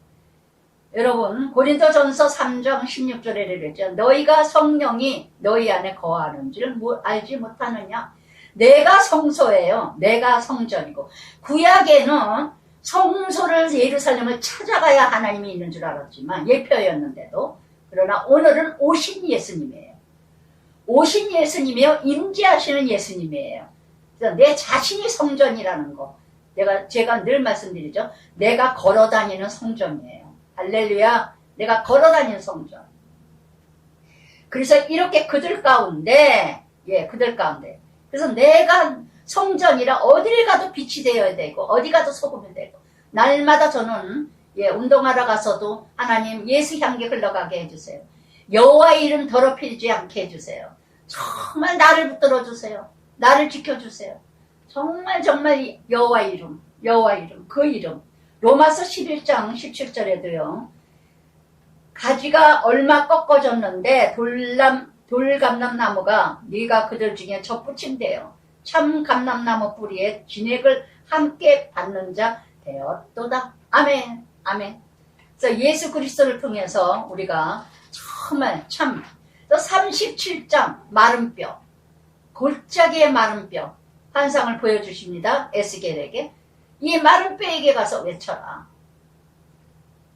여러분 고린도전서 3장 16절에 이르죠. 너희가 성령이 너희 안에 거하는 줄 알지 못하느냐. 내가 성소예요. 내가 성전이고. 구약에는 성소를 예루살렘을 찾아가야 하나님이 있는 줄 알았지만 예표였는데도, 그러나 오늘은 오신 예수님이에요. 오신 예수님이요, 임재하시는 예수님이에요. 그래서 내 자신이 성전이라는 거, 제가 늘 말씀드리죠. 내가 걸어다니는 성전이에요. 할렐루야. 내가 걸어다니는 성전. 그래서 이렇게 그들 가운데, 예, 그들 가운데. 그래서 내가 성전이라 어딜 가도 빛이 되어야 되고 어디 가도 소금이 되고, 날마다 저는, 예, 운동하러 가서도 하나님 예수 향기 흘러가게 해주세요. 여호와의 이름 더럽히지 않게 해주세요. 정말 나를 붙들어 주세요. 나를 지켜주세요. 정말 여호와의 이름, 여호와의 이름, 그 이름. 로마서 11장 17절에도요. 가지가 얼마 꺾어졌는데 돌감람나무가 네가 그들 중에 접붙인대요. 참 감람나무 뿌리에 진액을 함께 받는 자 되었도다. 아멘. 아멘. 그래서 예수 그리스도를 통해서 우리가 정말 참 37장 마른 뼈, 골짜기의 마른 뼈 환상을 보여주십니다. 에스겔에게. 이 마른 뼈에게 가서 외쳐라.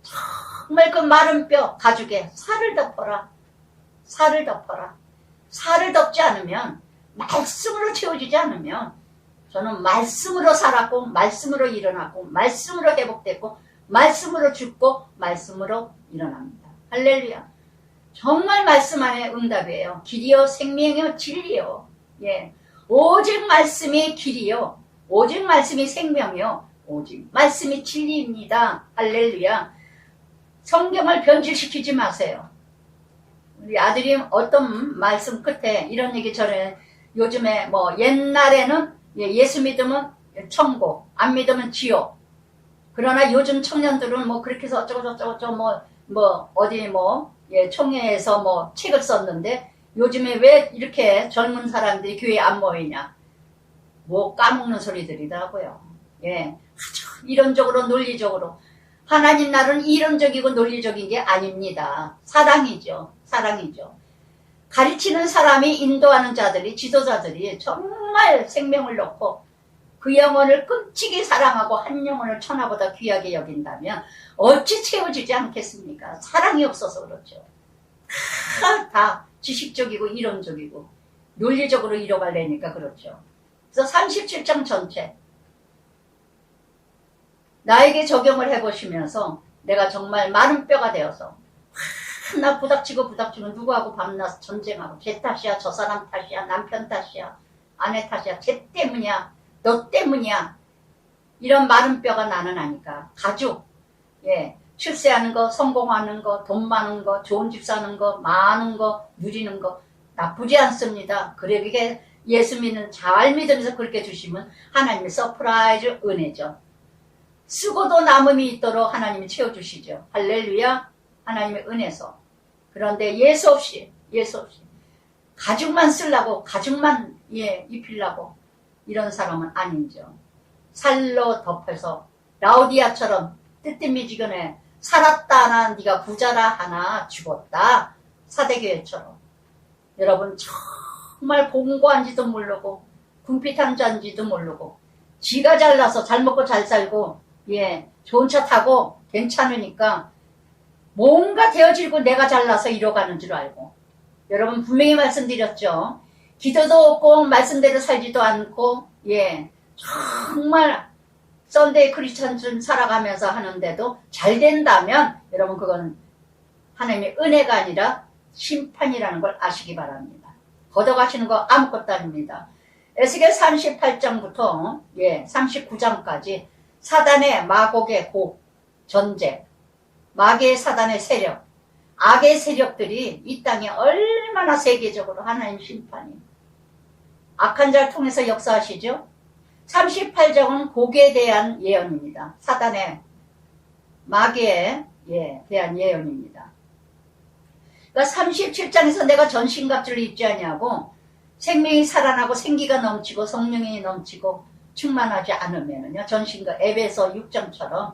정말 그 마른 뼈 가죽에 살을 덮어라. 살을 덮어라. 살을 덮지 않으면, 말씀으로 채워지지 않으면, 저는 말씀으로 살았고 말씀으로 일어났고 말씀으로 회복됐고 말씀으로 죽고 말씀으로 일어납니다. 할렐루야. 정말 말씀 안에 응답이에요. 길이요 생명이요 진리요. 예, 오직 말씀이 길이요, 오직 말씀이 생명이요, 오직 말씀이 진리입니다. 할렐루야. 성경을 변질시키지 마세요. 우리 아들이 어떤 말씀 끝에 이런 얘기 전에, 요즘에 뭐 옛날에는 예수 믿으면 천국, 안 믿으면 지옥. 그러나 요즘 청년들은 뭐 그렇게 해서 어쩌고 어디 총회에서 뭐 책을 썼는데, 요즘에 왜 이렇게 젊은 사람들이 교회에 안 모이냐. 뭐 까먹는 소리들이더라고요. 예, 아주 이론적으로 논리적으로. 하나님 나라는 이론적이고 논리적인 게 아닙니다. 사랑이죠. 사랑이죠. 가르치는 사람이, 인도하는 자들이, 지도자들이 정말 생명을 넣고 그 영혼을 끔찍이 사랑하고 한 영혼을 천하보다 귀하게 여긴다면 어찌 채워지지 않겠습니까? 사랑이 없어서 그렇죠. 다 지식적이고 이론적이고 논리적으로 이뤄가려니까 그렇죠. 그래서 37장 전체 나에게 적용을 해보시면서 내가 정말 마른 뼈가 되어서 나 부닥치고 누구하고 밤낮 전쟁하고 쟤 탓이야, 저 사람 탓이야, 남편 탓이야, 아내 탓이야, 쟤 때문이야, 너 때문이야, 이런 마른 뼈가 나는 아니까. 가족, 출세하는 거, 성공하는 거, 돈 많은 거, 좋은 집 사는 거, 많은 거, 누리는 거 나쁘지 않습니다. 그래, 그게 예수 믿는 잘 믿으면서 그렇게 주시면 하나님의 서프라이즈 은혜죠. 쓰고도 남음이 있도록 하나님이 채워주시죠. 할렐루야. 하나님의 은혜서. 그런데 예수 없이 가죽만 쓰려고, 가죽만 입히려고 이런 사람은 아니죠. 살로 덮여서 라우디아처럼 뜨뜻미지근해 살았다 하나 네가 부자라 하나 죽었다. 사대교회처럼. 여러분 정말 공고한지도 모르고 궁핍한 자인지도 모르고 지가 잘나서 잘 먹고 잘 살고 좋은 차 타고 괜찮으니까 뭔가 되어지고 내가 잘나서 이뤄가는 줄 알고. 여러분 분명히 말씀드렸죠. 기도도 없고 말씀대로 살지도 않고 정말 썬데이 크리스천처럼 살아가면서 하는데도 잘 된다면 여러분 그건 하나님의 은혜가 아니라 심판이라는 걸 아시기 바랍니다. 걷어가시는 거 아무것도 아닙니다. 에스겔 38장부터 39장까지 사단의 마곡의 곡, 전쟁, 마귀의 사단의 세력, 악의 세력들이 이 땅에 얼마나 세계적으로 하나님 심판이 악한 자를 통해서 역사하시죠. 38장은 곡에 대한 예언입니다. 사단의 마귀에 대한 예언입니다. 그러니까 37장에서 내가 전신갑주를 입지 아니하고 생명이 살아나고 생기가 넘치고 성령이 넘치고 충만하지 않으면요. 전신갑 에베소 6장처럼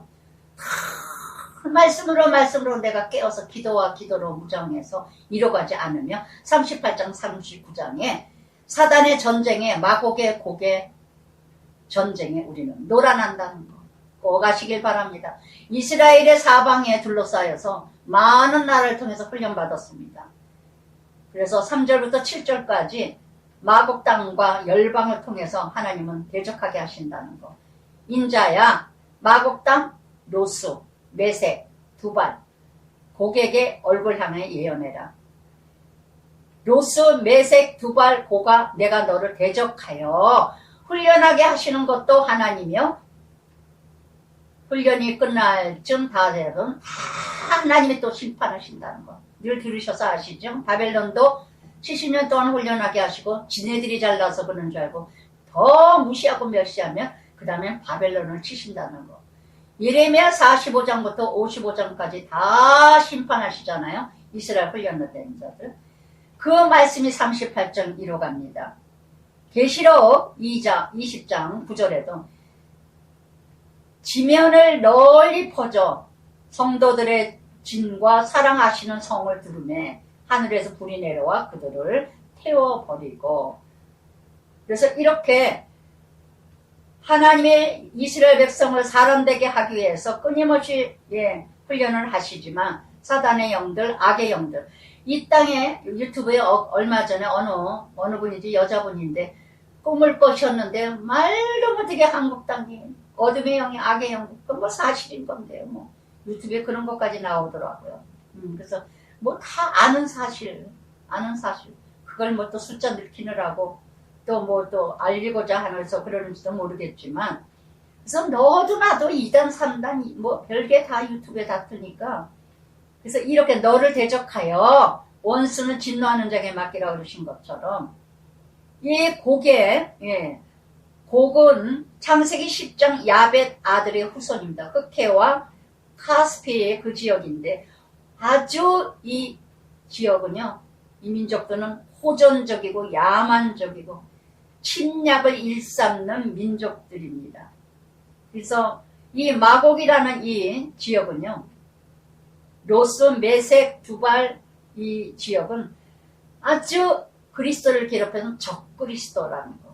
말씀으로 내가 깨어서 기도와 기도로 무장해서 이뤄가지 않으며 38장 39장에 사단의 전쟁에 마곡의 곡의 전쟁에 우리는 놀아난다는 거 꼭 아시길 바랍니다. 이스라엘의 사방에 둘러싸여서 많은 나라를 통해서 훈련받았습니다. 그래서 3절부터 7절까지 마곡 땅과 열방을 통해서 하나님은 대적하게 하신다는 거. 인자야 마곡 땅 로스 메색 두발 고객의 얼굴 향해 예언해라. 로스 메색 두발 고가 내가 너를 대적하여 훈련하게 하시는 것도 하나님이요. 훈련이 끝날 쯤 다 되면 하나님이 또 심판하신다는 거 늘 들으셔서 아시죠? 바벨론도 70년 동안 훈련하게 하시고 지네들이 잘나서 그런 줄 알고 더 무시하고 멸시하면 그 다음에 바벨론을 치신다는 거. 예레미야 45장부터 55장까지 다 심판하시잖아요. 이스라엘 훈련을 된 자들. 그 말씀이 38장 이뤄갑니다. 계시록 2장 20장 9절에도 지면을 널리 퍼져 성도들의 진과 사랑하시는 성을 두르매 하늘에서 불이 내려와 그들을 태워버리고. 그래서 이렇게 하나님의 이스라엘 백성을 사람되게 하기 위해서 끊임없이 훈련을 하시지만 사단의 영들, 악의 영들 이 땅에 유튜브에 얼마 전에 어느 분이지 여자분인데 꿈을 꿔셨는데 말도 못하게 한국 땅이 어둠의 영이 악의 영, 그건 뭐 사실인 건데요. 뭐 유튜브에 그런 것까지 나오더라고요. 그래서 뭐 다 아는 사실. 그걸 뭐 또 숫자 늘키느라고 또 뭐 또 알리고자 하면서 그러는지도 모르겠지만, 그래서 너도 나도 2단, 3단 뭐 별게 다 유튜브에 다 뜨니까, 그래서 이렇게 너를 대적하여 원수는 진노하는 자에게 맡기라 그러신 것처럼 이 곡은 창세기 10장 야벳 아들의 후손입니다. 흑해와 카스피의 그 지역인데 아주 이 지역은요, 이 민족들은 호전적이고 야만적이고 침략을 일삼는 민족들입니다. 그래서 이 마곡이라는 이 지역은요, 로스, 메색, 두발 이 지역은 아주 그리스도를 괴롭히는 적그리스도라는 거.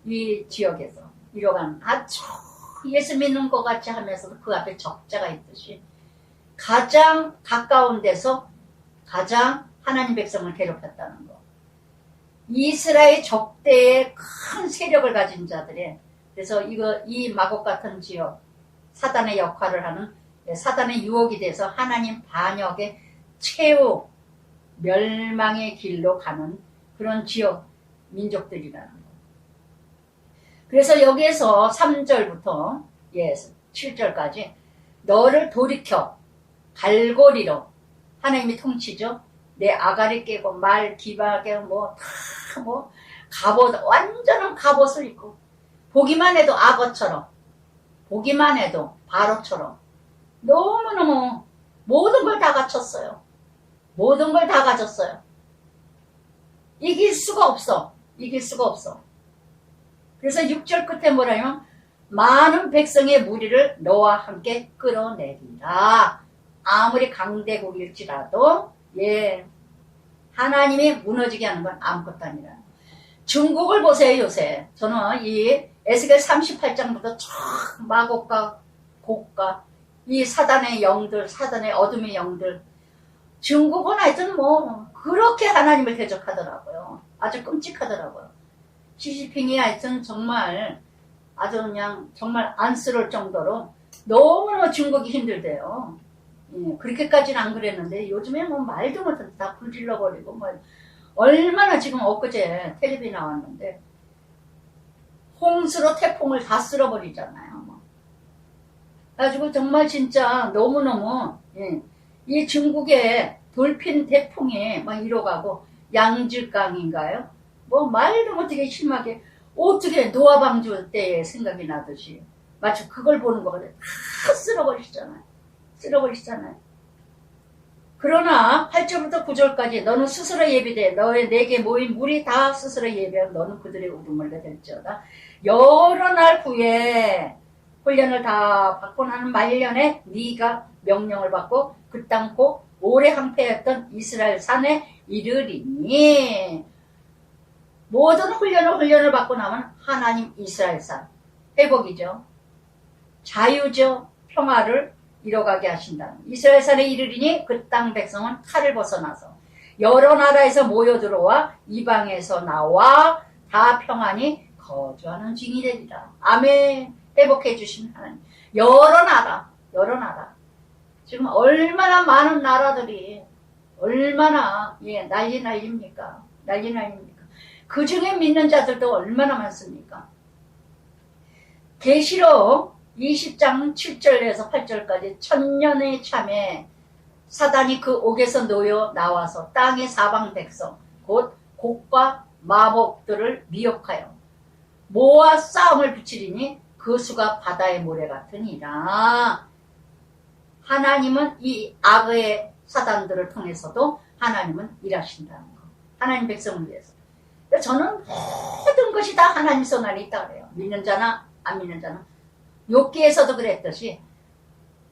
이 지역에서 이뤄가는, 아주 예수 믿는 것 같이 하면서도 그 앞에 적자가 있듯이 가장 가까운 데서 가장 하나님 백성을 괴롭혔다는 거. 이스라엘 적대의 큰 세력을 가진 자들의, 그래서 이 마곡 같은 지역, 사단의 역할을 하는, 사단의 유혹이 돼서 하나님 반역의 최후 멸망의 길로 가는 그런 지역 민족들이라는 거. 그래서 여기에서 3절부터 7절까지 너를 돌이켜 갈고리로, 하나님이 통치죠. 내 아가리 깨고 말 기박에 갑옷, 완전한 갑옷을 입고, 보기만 해도 악어처럼, 보기만 해도 바로처럼 너무너무 모든 걸 다 갖췄어요. 모든 걸 다 가졌어요. 이길 수가 없어. 이길 수가 없어. 그래서 6절 끝에 뭐라면 많은 백성의 무리를 너와 함께 끌어내리라. 아무리 강대국일지라도 하나님이 무너지게 하는 건 아무것도 아니라. 중국을 보세요. 요새 저는 이 에스겔 38장부터 쫙 마곡과 곡과 이 사단의 영들, 사단의 어둠의 영들, 중국은 하여튼 그렇게 하나님을 대적하더라고요. 아주 끔찍하더라고요. 시진핑이 하여튼 정말 아주 그냥 정말 안쓰러울 정도로 너무너무 중국이 힘들대요. 그렇게까지는 안 그랬는데 요즘에 말도 못해서 다 불질러버리고 얼마나 지금 엊그제 텔레비 나왔는데 홍수로 태풍을 다 쓸어버리잖아요. 그래가지고 정말 진짜 너무너무 이 중국의 돌핀 태풍이 막 이뤄가고 양질강인가요? 말도 못하게 심하게 어떻게 노아방주 때 생각이 나듯이 마치 그걸 보는 거 같아요. 다 쓸어버리시잖아요. 그러나 8절부터 9절까지 너는 스스로 예비돼 내게 모인 물이 다 스스로 예비하고 너는 그들의 우두머리가 될지어다. 여러 날 후에 훈련을 다 받고 나는 말년에 네가 명령을 받고 그 땅고 오래 항폐했던 이스라엘 산에 이르리니. 모든 훈련을 받고 나면 하나님 이스라엘 산 회복이죠. 자유죠. 평화를 이뤄가게 하신다. 이스라엘 산에 이르리니 그 땅 백성은 칼을 벗어나서 여러 나라에서 모여 들어와 이방에서 나와 다 평안히 거주하는 증이 되리라. 아멘. 회복해 주신 하나님. 여러 나라. 지금 얼마나 많은 나라들이 얼마나 난리입니까? 그 중에 믿는 자들도 얼마나 많습니까? 계시록 20장 7절에서 8절까지 천년의 참에 사단이 그 옥에서 놓여 나와서 땅의 사방 백성 곧 곡과 마복들을 미혹하여 모아 싸움을 붙이리니 그 수가 바다의 모래 같으니라. 하나님은 이 악의 사단들을 통해서도 하나님은 일하신다는 거. 하나님 백성을 위해서. 저는 모든 것이 다 하나님 손 안에 있다 그래요. 믿는 자나 안 믿는 자나. 욥기에서도 그랬듯이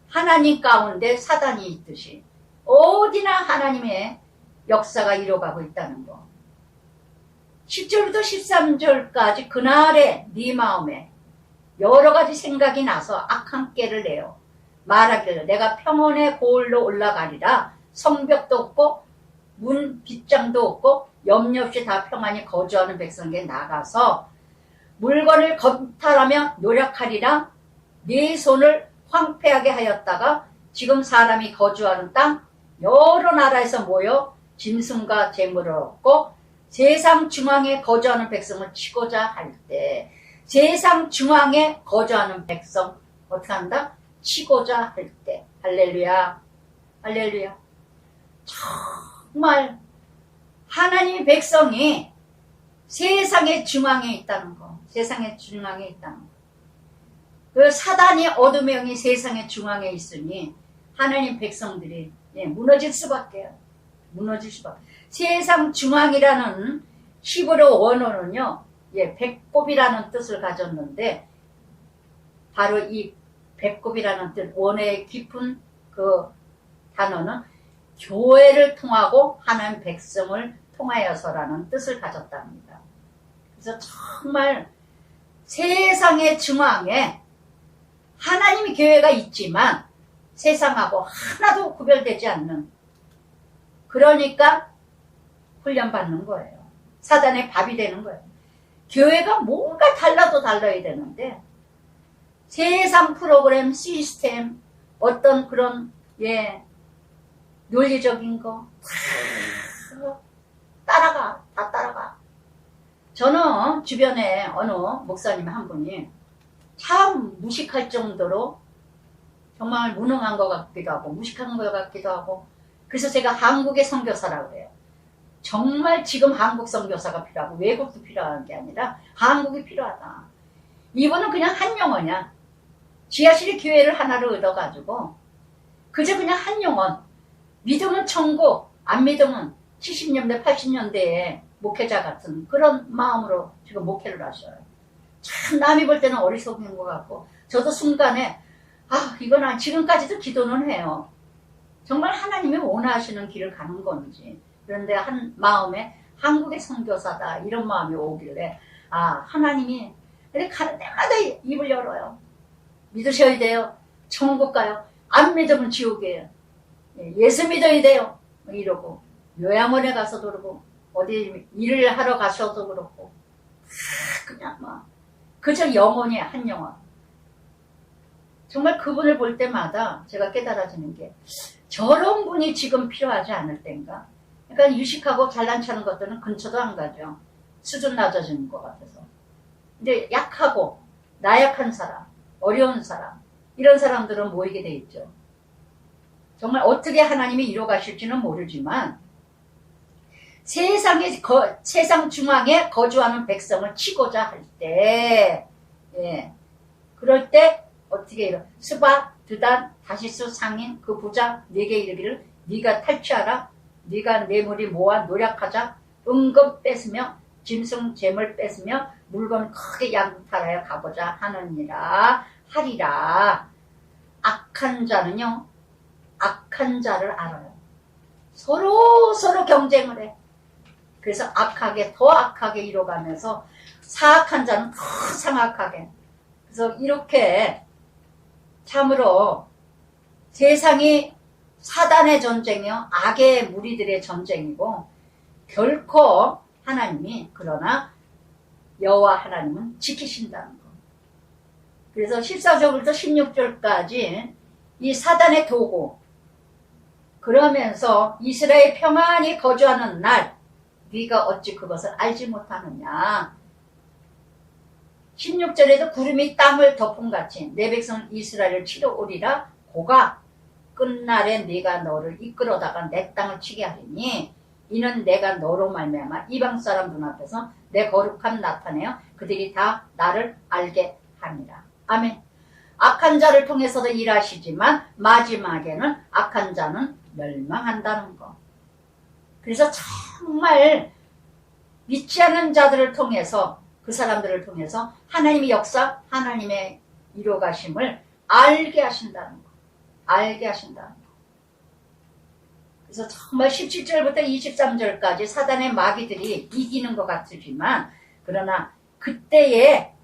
하나님 가운데 사단이 있듯이 어디나 하나님의 역사가 이뤄가고 있다는 거. 10절부터 13절까지 그날에 네 마음에 여러 가지 생각이 나서 악한 깨를 내어 말하기를 내가 평원의 고을로 올라가리라. 성벽도 없고 문 빗장도 없고 염려 없이 다 평안히 거주하는 백성에게 나가서 물건을 검탈하며 노력하리라. 네 손을 황폐하게 하였다가 지금 사람이 거주하는 땅 여러 나라에서 모여 짐승과 재물을 얻고 세상 중앙에 거주하는 백성을 치고자 할 때 세상 중앙에 거주하는 백성 어떻게 한다? 치고자 할 때. 할렐루야. 정말 하나님의 백성이 세상의 중앙에 있다는 거. 그 사단이 어둠의 영이 세상의 중앙에 있으니 하나님 백성들이 무너질 수밖에요. 세상 중앙이라는 히브리 원어는요, 배꼽이라는 뜻을 가졌는데 바로 이 배꼽이라는 뜻, 원어의 깊은 그 단어는 교회를 통하고 하나님 백성을 통하여서라는 뜻을 가졌답니다. 그래서 정말 세상의 중앙에 하나님의 교회가 있지만 세상하고 하나도 구별되지 않는, 그러니까 훈련받는 거예요. 사단의 밥이 되는 거예요. 교회가 뭔가 달라도 달라야 되는데 세상 프로그램, 시스템, 어떤 그런 논리적인 거 다 따라가. 저는 주변에 어느 목사님 한 분이 참 무식할 정도로 정말 무능한 것 같기도 하고 무식한 것 같기도 하고, 그래서 제가 한국의 선교사라고 그래요. 정말 지금 한국 선교사가 필요하고 외국도 필요한 게 아니라 한국이 필요하다. 이분은 그냥 한 영혼이야. 지하실의 교회를 하나를 얻어가지고 그저 그냥 한 영혼, 믿으면 천국, 안 믿으면 70년대 80년대에 목회자 같은 그런 마음으로 지금 목회를 하셔요. 참 남이 볼 때는 어리석은 것 같고 저도 순간에 이건 지금까지도 기도는 해요. 정말 하나님이 원하시는 길을 가는 건지. 그런데 한 마음에 한국의 선교사다 이런 마음이 오길래 하나님이 가는 데마다 입을 열어요. 믿으셔야 돼요. 천국 가요. 안 믿으면 지옥이에요. 예수 믿어야 돼요. 이러고 요양원에 가서도 그러고 어디 일을 하러 가셔도 그렇고 그냥 그저 영혼이 한 영혼. 정말 그분을 볼 때마다 제가 깨달아지는 게 저런 분이 지금 필요하지 않을 때인가. 그러니까 유식하고 잘난 체하는 것들은 근처도 안 가죠. 수준 낮아지는 것 같아서. 근데 약하고 나약한 사람, 어려운 사람, 이런 사람들은 모이게 돼 있죠. 정말 어떻게 하나님이 이뤄 가실지는 모르지만 세상 중앙에 거주하는 백성을 치고자 할 때, 그럴 때 어떻게 이러? 스바, 드단, 다시스, 상인, 그 부자 네게 이르기를 네가 탈취하라. 네가 내 무리 모아 노력하자. 은금 뺏으며 짐승 재물 뺏으며 물건 크게 양탈하여 가보자 하느니라 하리라. 악한 자는요, 악한 자를 알아요. 서로 경쟁을 해. 그래서 더 악하게 이뤄가면서 사악한 자는 더 상악하게. 그래서 이렇게 참으로 세상이 사단의 전쟁이요, 악의 무리들의 전쟁이고, 결코 하나님이, 그러나 여호와 하나님은 지키신다는 거. 그래서 14절부터 16절까지 이 사단의 도구, 그러면서 이스라엘 평안히 거주하는 날 네가 어찌 그것을 알지 못하느냐. 16절에도 구름이 땅을 덮음같이 내 백성 이스라엘을 치러 오리라. 고가 끝날에 네가 너를 이끌어다가 내 땅을 치게 하리니 이는 내가 너로 말미암아 이방 사람 눈앞에서 내 거룩함 나타내어 그들이 다 나를 알게 합니다. 아멘. 악한 자를 통해서도 일하시지만 마지막에는 악한 자는 멸망한다는 거. 그래서 정말 믿지 않는 자들을 통해서, 그 사람들을 통해서 하나님의 역사, 하나님의 이루어가심을 알게 하신다는 거. 알게 하신다는 거. 그래서 정말 17절부터 23절까지 사단의 마귀들이 이기는 것 같지만, 그러나 그때에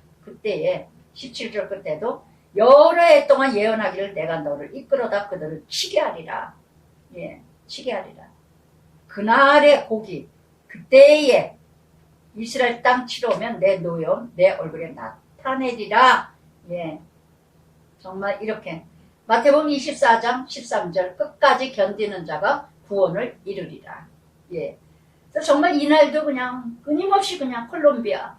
17절 끝에도 여러 해 동안 예언하기를 내가 너를 이끌어다 그들을 치게 하리라. 치게 하리라. 그날의 고기, 그때에 이스라엘 땅 치러 오면 내 노여움 내 얼굴에 나타내리라. 정말 이렇게 마태복음 24장 13절 끝까지 견디는 자가 구원을 이루리라. 그래서 정말 이날도 그냥 끊임없이 그냥 콜롬비아,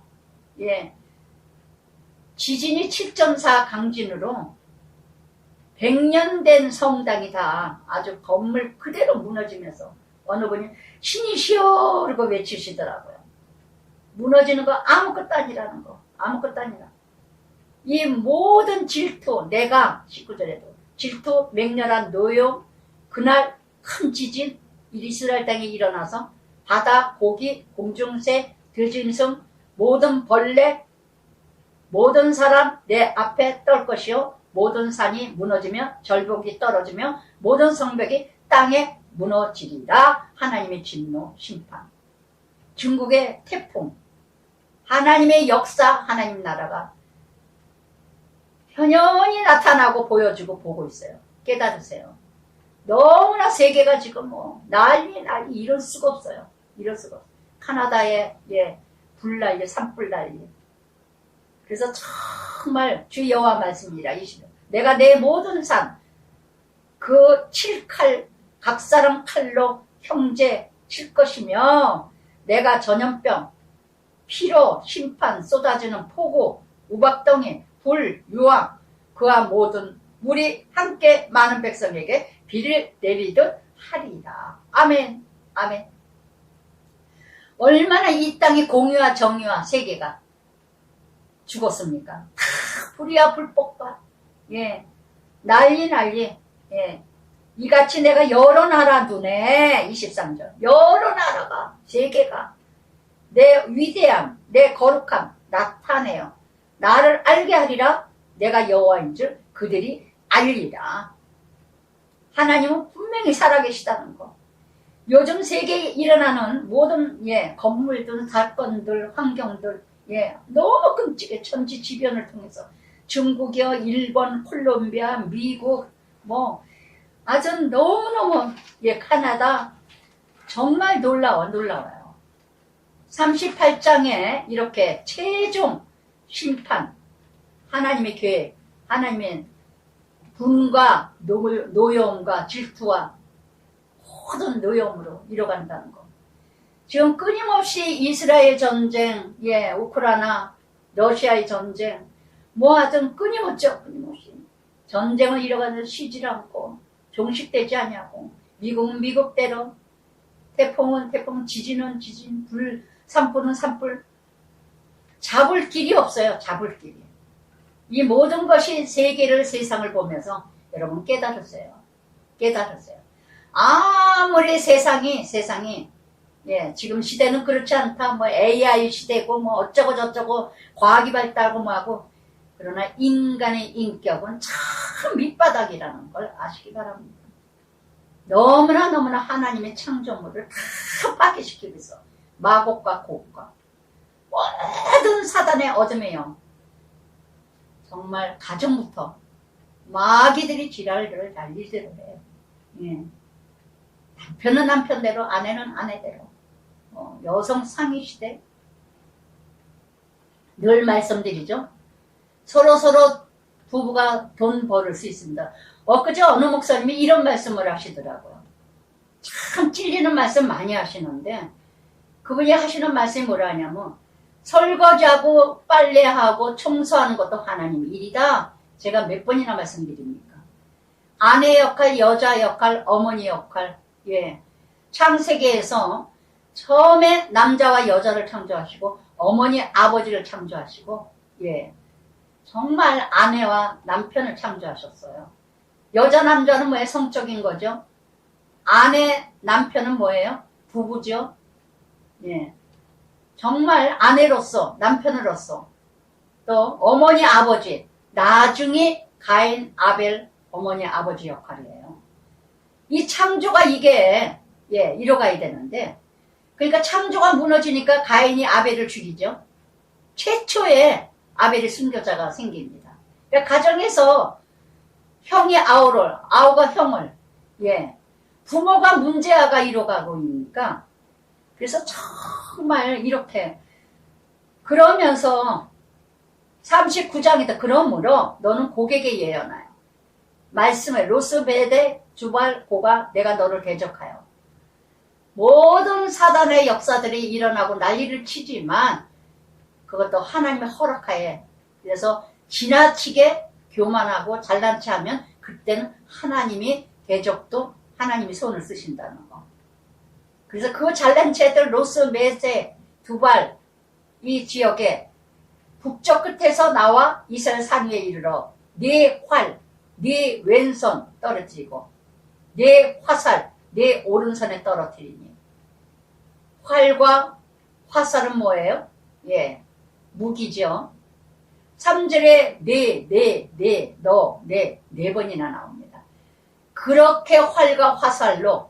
지진이 7.4 강진으로 100년 된 성당이 다 아주 건물 그대로 무너지면서 어느 분이 신이시여 그러고 외치시더라고요. 무너지는 거 아무것도 아니라는 거. 아무것도 아니라. 이 모든 질투, 내가 19절에도 질투, 맹렬한 노용, 그날 큰 지진, 이스라엘 땅에 일어나서 바다, 고기, 공중새, 들짐승, 모든 벌레, 모든 사람 내 앞에 떨 것이요 모든 산이 무너지며 절벽이 떨어지며 모든 성벽이 땅에 무너지리라. 하나님의 진노 심판. 중국의 태풍, 하나님의 역사, 하나님 나라가 현연히 나타나고 보여주고 보고 있어요. 깨달으세요. 너무나 세계가 지금 뭐 난리 이럴 수가 없어요. 이럴 수가 없어요. 카나다에 불난리, 산불 난리. 그래서 정말 주 여호와 말씀이라 내가 내 모든 산 그 칠칼 각사랑 칼로 형제 칠 것이며 내가 전염병 피로 심판 쏟아지는 폭우 우박덩이 불 유황 그와 모든 물이 함께 많은 백성에게 비를 내리듯 하리라. 아멘. 아멘. 얼마나 이 땅이 공의와 정의와 세계가 죽었습니까? 불이야 불복과 난리 이같이 내가 여러 나라 눈에 23절 여러 나라가 세계가 내 위대함 내 거룩함 나타내요. 나를 알게 하리라. 내가 여호와인 줄 그들이 알리라. 하나님은 분명히 살아계시다는 거. 요즘 세계에 일어나는 모든 건물들 사건들 환경들 너무 끔찍해. 천지지변을 통해서 중국이요 일본 콜롬비아 미국 아주 너무너무 카나다 정말 놀라워요. 38장에 이렇게 최종 심판 하나님의 계획 하나님의 분과 노여움과 질투와 모든 노여움으로 이뤄간다는 거. 지금 끊임없이 이스라엘 전쟁 우크라이나 러시아의 전쟁 하여튼 끊임없죠. 끊임없이 전쟁을 이뤄가는 쉬질 않고 종식되지 않냐고. 미국은 미국대로 태풍은 태풍 지진은 지진 산불은 산불 잡을 길이 없어요. 잡을 길이. 이 모든 것이 세계를 세상을 보면서 여러분 깨달으세요. 깨달으세요. 아무리 세상이 지금 시대는 그렇지 않다. AI 시대고 어쩌고 저쩌고 과학이 발달하고 하고 그러나 인간의 인격은 참 밑바닥이라는 걸 아시기 바랍니다. 너무나 하나님의 창조물을 다 파괴시키기 위해서 마곡과 곡과 모든 사단의 어둠의 영 정말 가정부터 마귀들이 지랄을 날리대로 해요. 남편은 남편대로 아내는 아내대로 여성 상위 시대 늘 말씀드리죠. 서로 부부가 돈 벌을 수 있습니다. 엊그제 어느 목사님이 이런 말씀을 하시더라고요. 참 찔리는 말씀 많이 하시는데 그분이 하시는 말씀이 뭐라 하냐면 설거지하고 빨래하고 청소하는 것도 하나님 일이다. 제가 몇 번이나 말씀드립니까? 아내 역할, 여자 역할, 어머니 역할 창세기에서 처음에 남자와 여자를 창조하시고 어머니 아버지를 창조하시고 정말 아내와 남편을 창조하셨어요. 여자 남자는 뭐예요? 성적인 거죠. 아내 남편은 뭐예요? 부부죠. 정말 아내로서 남편으로서 또 어머니 아버지 나중에 가인 아벨 어머니 아버지 역할이에요. 이 창조가 이게 이뤄가야 되는데 그러니까 창조가 무너지니까 가인이 아벨을 죽이죠. 최초의 아벨의 순교자가 생깁니다. 그러니까 가정에서 형이 아우가 형을 부모가 문제아가 이뤄가고 있으니까 그래서 정말 이렇게 그러면서 39장이다. 그러므로 너는 고객에 예언하여 말씀을 로스베데 주발 고가 내가 너를 대적하여 모든 사단의 역사들이 일어나고 난리를 치지만 그것도 하나님의 허락하에 그래서 지나치게 교만하고 잘난 체 하면 그때는 하나님이 대적도 하나님이 손을 쓰신다는 거. 그래서 그 잘난 체들 로스 메세 두발 이 지역에 북쪽 끝에서 나와 이스라엘 산 위에 이르러 네 활, 네 왼손 떨어뜨리고 네 화살, 네 오른손에 떨어뜨리니 활과 화살은 뭐예요? 무기죠. 3절에 네 번이나 나옵니다. 그렇게 활과 화살로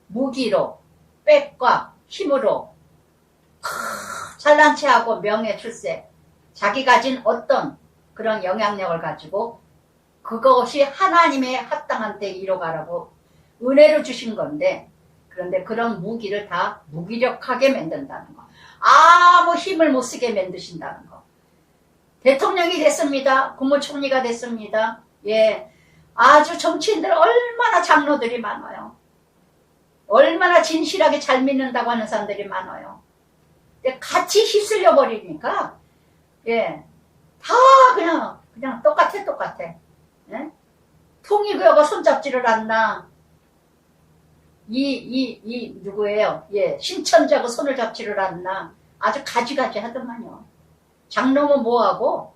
무기로 백과 힘으로 잘난 체하고 명예 출세, 자기 가진 어떤 그런 영향력을 가지고 그것이 하나님의 합당한 때 이뤄가라고 은혜로 주신 건데, 그런데 그런 무기를 다 무기력하게 만든다는 거. 아무 힘을 못 쓰게 만드신다는 거. 대통령이 됐습니다. 국무총리가 됐습니다. 예, 아주 정치인들 얼마나 장로들이 많아요. 얼마나 진실하게 잘 믿는다고 하는 사람들이 많아요. 근데 같이 휩쓸려 버리니까 예, 다 그냥 똑같아. 예? 통일교가 손잡지를 않나. 누구예요? 예, 신천지하고 손을 잡지를 않나. 아주 가지가지 하더만요. 장로는 뭐하고?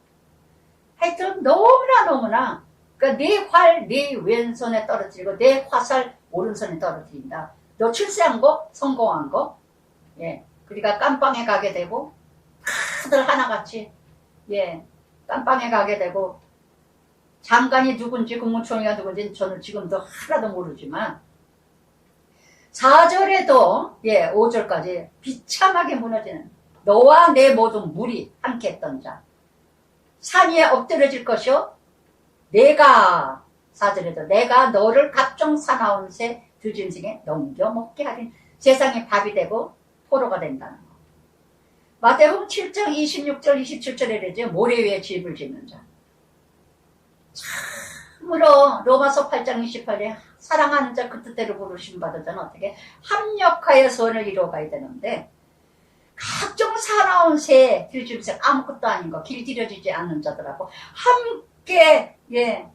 하여튼 너무나. 그러니까 내 활, 내 왼손에 떨어뜨리고, 내 화살, 오른손에 떨어뜨린다. 너 출세한 거, 성공한 거, 예. 그러니까 깜빵에 가게 되고, 다들 하나같이, 예, 깜빵에 가게 되고, 장관이 누군지, 국무총리가 누군지 저는 지금도 하나도 모르지만, 4절에도, 예, 5절까지 비참하게 무너지는, 너와 내 모든 물이 함께 했던 자. 산 위에 엎드려질 것이요. 내가, 4절에도 내가 너를 각종 사나운 새 두짐승에 넘겨 먹게 하린 세상의 밥이 되고 포로가 된다는 거. 마태복음 7장 26절 27절에 되죠. 모래 위에 집을 짓는 자. 참으로 로마서 8장 28절에 사랑하는 자 그 뜻대로 부르심 받은 자는 어떻게 합력하여 소원을 이루어가야 되는데, 각종 사나운 새 들짐승 아무것도 아닌 거 길들여지지 않는 자들하고 함께 예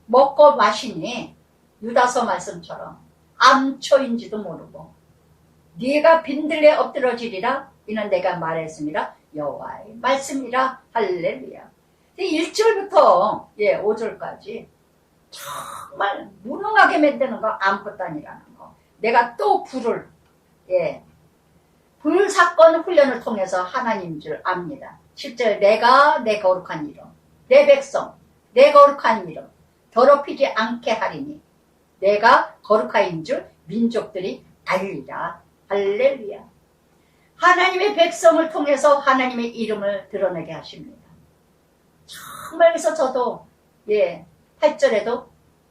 먹고 마시니 유다서 말씀처럼 암초인지도 모르고 네가 빈들레 엎드러지리라 이는 내가 말했습니다. 여호와의 말씀이라. 할렐루야. 1절부터 예 5절까지 정말 무능하게 만드는 거 아무것도 아니라는 거. 내가 또 불을 예 불사건 훈련을 통해서 하나님인 줄 압니다. 10절 내가 내 거룩한 이름 내 백성 내 거룩한 이름 더럽히지 않게 하리니 내가 거룩하인 줄 민족들이 알리라. 할렐루야. 하나님의 백성을 통해서 하나님의 이름을 드러내게 하십니다. 정말 그래서 저도 예 8절에도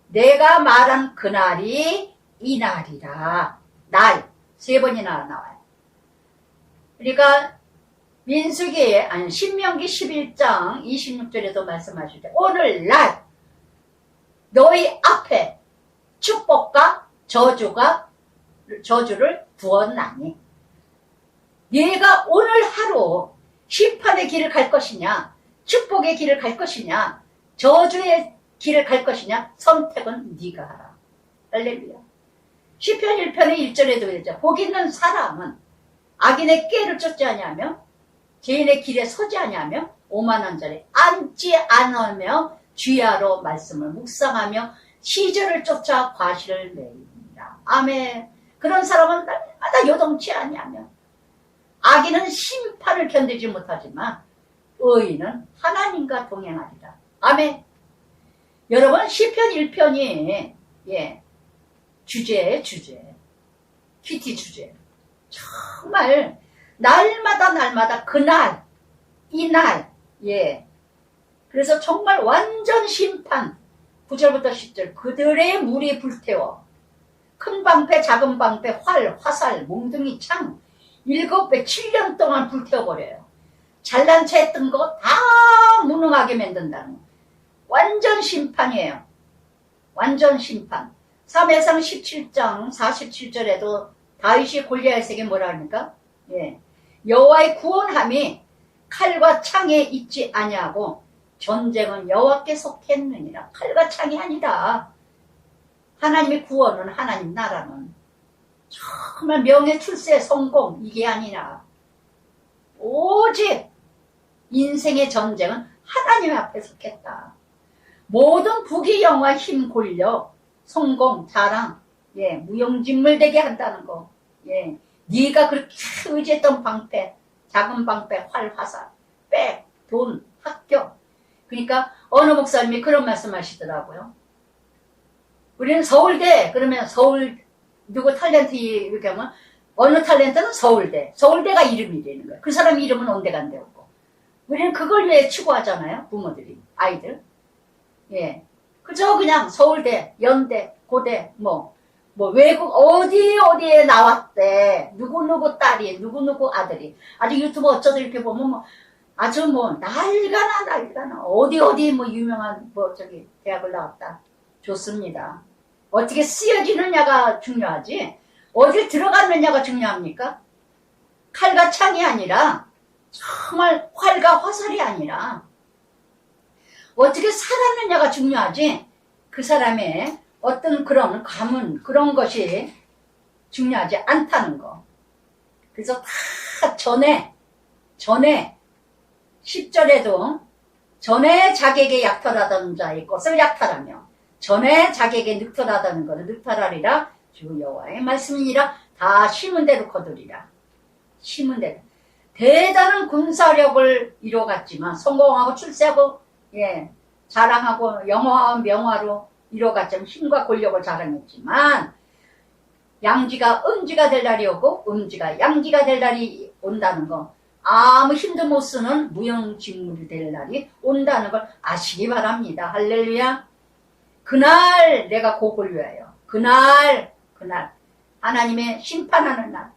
내가 말한 그날이 이날이라. 날 3번이나 나와요. 그러니까 민수기 아니 신명기 11장 26절에도 말씀하실 때 오늘날 너희 앞에 축복과 저주를 두었나니 네가 오늘 하루 심판의 길을 갈 것이냐 축복의 길을 갈 것이냐 저주의 길을 갈 것이냐 선택은 네가 하라. 할렐루야. 시편 1편의 1절에도 그랬죠. 복 있는 사람은 악인의 꾀를 쫓지 아니하며 죄인의 길에 서지 아니하며 오만한 자리에 앉지 않으며 주야로 말씀을 묵상하며 시절을 쫓아 과실을 내리니라. 아멘. 그런 사람은 날마다 요동치 아니하며 악인은 심판을 견디지 못하지만 의인은 하나님과 동행하리라. 아멘. 여러분 시편 1편이 예 주제 큐티 주제 정말 날마다 그날 이날 예 그래서 정말 완전 심판 9절부터 10절 그들의 물이 불태워 큰 방패 작은 방패 활 화살 몽둥이 창 7배 7년 동안 불태워버려요. 잘난 체 했던 거 다 무능하게 만든다는 거. 완전 심판이에요. 완전 심판. 3회상 17장 47절에도 다윗이 골리앗에게 뭐라 합니까? 예. 여호와의 구원함이 칼과 창에 있지 아니하고 전쟁은 여호와께 속했느니라. 칼과 창이 아니다. 하나님의 구원은 하나님 나라는 정말 명예 출세 성공 이게 아니라 오직 인생의 전쟁은 하나님 앞에 속했다. 모든 부귀영화 힘 권력 성공 자랑 예 무용진물되게 한다는 거. 예 네가 그렇게 의지했던 방패 작은 방패 활 화살 백 돈 학교. 그러니까 어느 목사님이 그런 말씀하시더라고요. 우리는 서울대 그러면 서울 누구 탤런트 이렇게 하면 어느 탤런트는 서울대. 서울대가 이름이 되는 거야. 그 사람 이름은 온데간데 없고. 우리는 그걸 왜 추구하잖아요. 부모들이. 아이들. 예. 그저 그냥 서울대, 연대, 고대, 외국, 어디에 나왔대. 누구누구 딸이, 누구누구 아들이. 아주 유튜브 어쩌다 이렇게 보면 아주 날가나. 어디 유명한 대학을 나왔다. 좋습니다. 어떻게 쓰여지느냐가 중요하지. 어딜 들어갔느냐가 중요합니까? 칼과 창이 아니라, 정말 활과 화살이 아니라, 어떻게 살았느냐가 중요하지. 그 사람의 어떤 그런 가문, 그런 것이 중요하지 않다는 거. 그래서 다 전에 10절에도 전에 자객의 약탈하던 자의 것을 약탈하며 전에 자객의 늑탈하다는 것을 늑탈하리라. 주 여호와의 말씀이니라. 다 심은 대로 거두리라. 심은 대로. 대단한 군사력을 이뤄갔지만 성공하고 출세하고 자랑하고 영화와 명화로 이뤄갔지만 힘과 권력을 자랑했지만 양지가 음지가 될 날이 오고 음지가 양지가 될 날이 온다는 거. 아무 힘도 못 쓰는 무용직물이 될 날이 온다는 걸 아시기 바랍니다. 할렐루야. 그날 내가 곡을 위하여 그날 하나님의 심판하는 날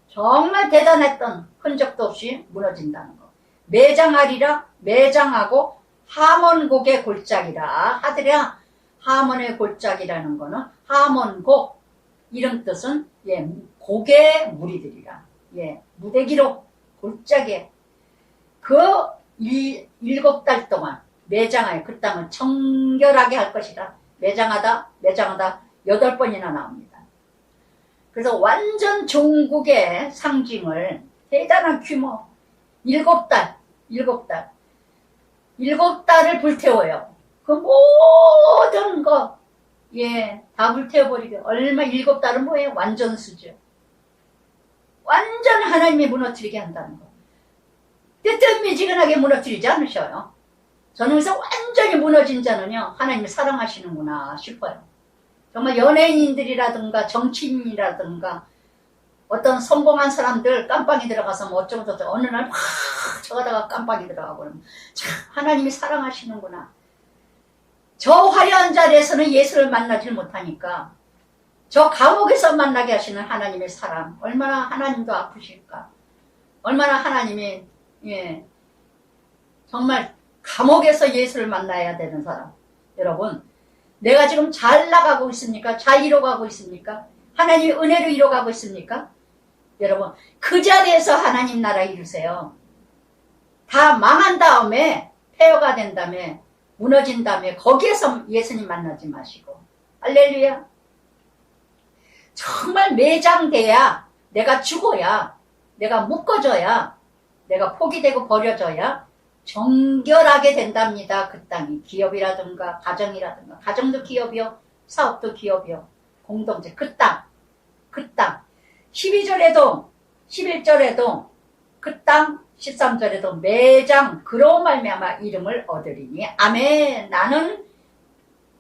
정말 대단했던 흔적도 없이 무너진다는 거. 매장하리라. 매장하고 하몬곡의 골짜기라 하더랴. 하몬의 골짜기라는 거는 하몬곡 이름 뜻은 곡의 무리들이라. 무대기로 골짜기에 그 7달 동안 매장하여 그 땅을 정결하게 할 것이라. 매장하다 8번이나 나옵니다. 그래서 완전 종국의 상징을 대단한 규모 7달을 불태워요. 그 모든 거 다 불태워버리게. 얼마 7달은 뭐예요? 완전수죠. 완전 하나님이 무너뜨리게 한다는 거. 뜨뜻미지근하게 무너뜨리지 않으셔요. 저는 그래서 완전히 무너진 자는요 하나님이 사랑하시는구나 싶어요. 정말 연예인들이라든가 정치인이라든가 어떤 성공한 사람들 깜빵이 들어가서 어쩌고 저쩌고 어느 날 막 저가다가 깜빵이 들어가고 그러면 참 하나님이 사랑하시는구나. 저 화려한 자리에서는 예수를 만나질 못하니까 저 감옥에서 만나게 하시는 하나님의 사랑 얼마나 하나님도 아프실까. 얼마나 하나님이 정말 감옥에서 예수를 만나야 되는 사람. 여러분 내가 지금 잘 나가고 있습니까? 잘 이뤄가고 있습니까? 하나님의 은혜로 이뤄가고 있습니까? 여러분 그 자리에서 하나님 나라 이루세요. 다 망한 다음에 폐허가 된 다음에 무너진 다음에 거기에서 예수님 만나지 마시고. 할렐루야. 정말 매장돼야 내가 죽어야 내가 묶어져야 내가 포기되고 버려져야 정결하게 된답니다. 그 땅이 기업이라든가 가정이라든가 가정도 기업이요 사업도 기업이요 공동체 그 땅 12절에도 11절에도 그 땅 13절에도 매장 그로 말미암아 이름을 얻으리니 아멘. 나는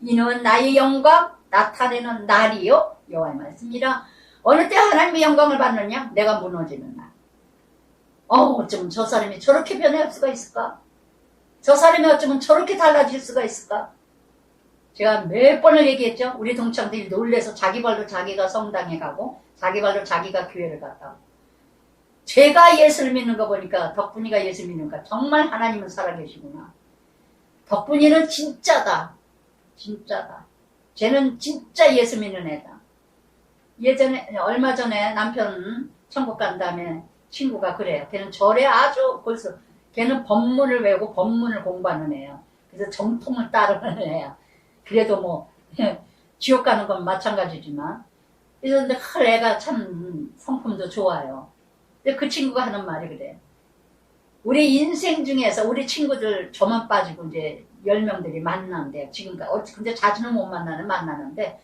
이는 나의 영광 나타내는 날이요 여호와의 말씀이라. 어느 때 하나님의 영광을 받느냐? 내가 무너지는 날. 어쩌면 저 사람이 저렇게 변할 수가 있을까? 저 사람이 어쩌면 저렇게 달라질 수가 있을까? 제가 몇 번을 얘기했죠. 우리 동창들이 놀래서 자기 발로 자기가 성당에 가고 자기 발로 자기가 교회를 갔다. 제가 예수를 믿는 거 보니까 덕분이가 예수 믿는 거 정말 하나님은 살아계시구나. 덕분이는 진짜다. 쟤는 진짜 예수 믿는 애다. 얼마 전에 남편 천국 간 다음에 친구가 그래요. 걔는 절에 아주 벌써 걔는 법문을 외우고 법문을 공부하는 애야. 그래서 정통을 따르는 애야. 그래도 지옥 가는 건 마찬가지지만. 그래서 근데 애가 참 성품도 좋아요. 근데 그 친구가 하는 말이 그래. 우리 인생 중에서 우리 친구들 저만 빠지고 이제 10명들이 만나는데 지금까지 근데 자주는 못 만나는데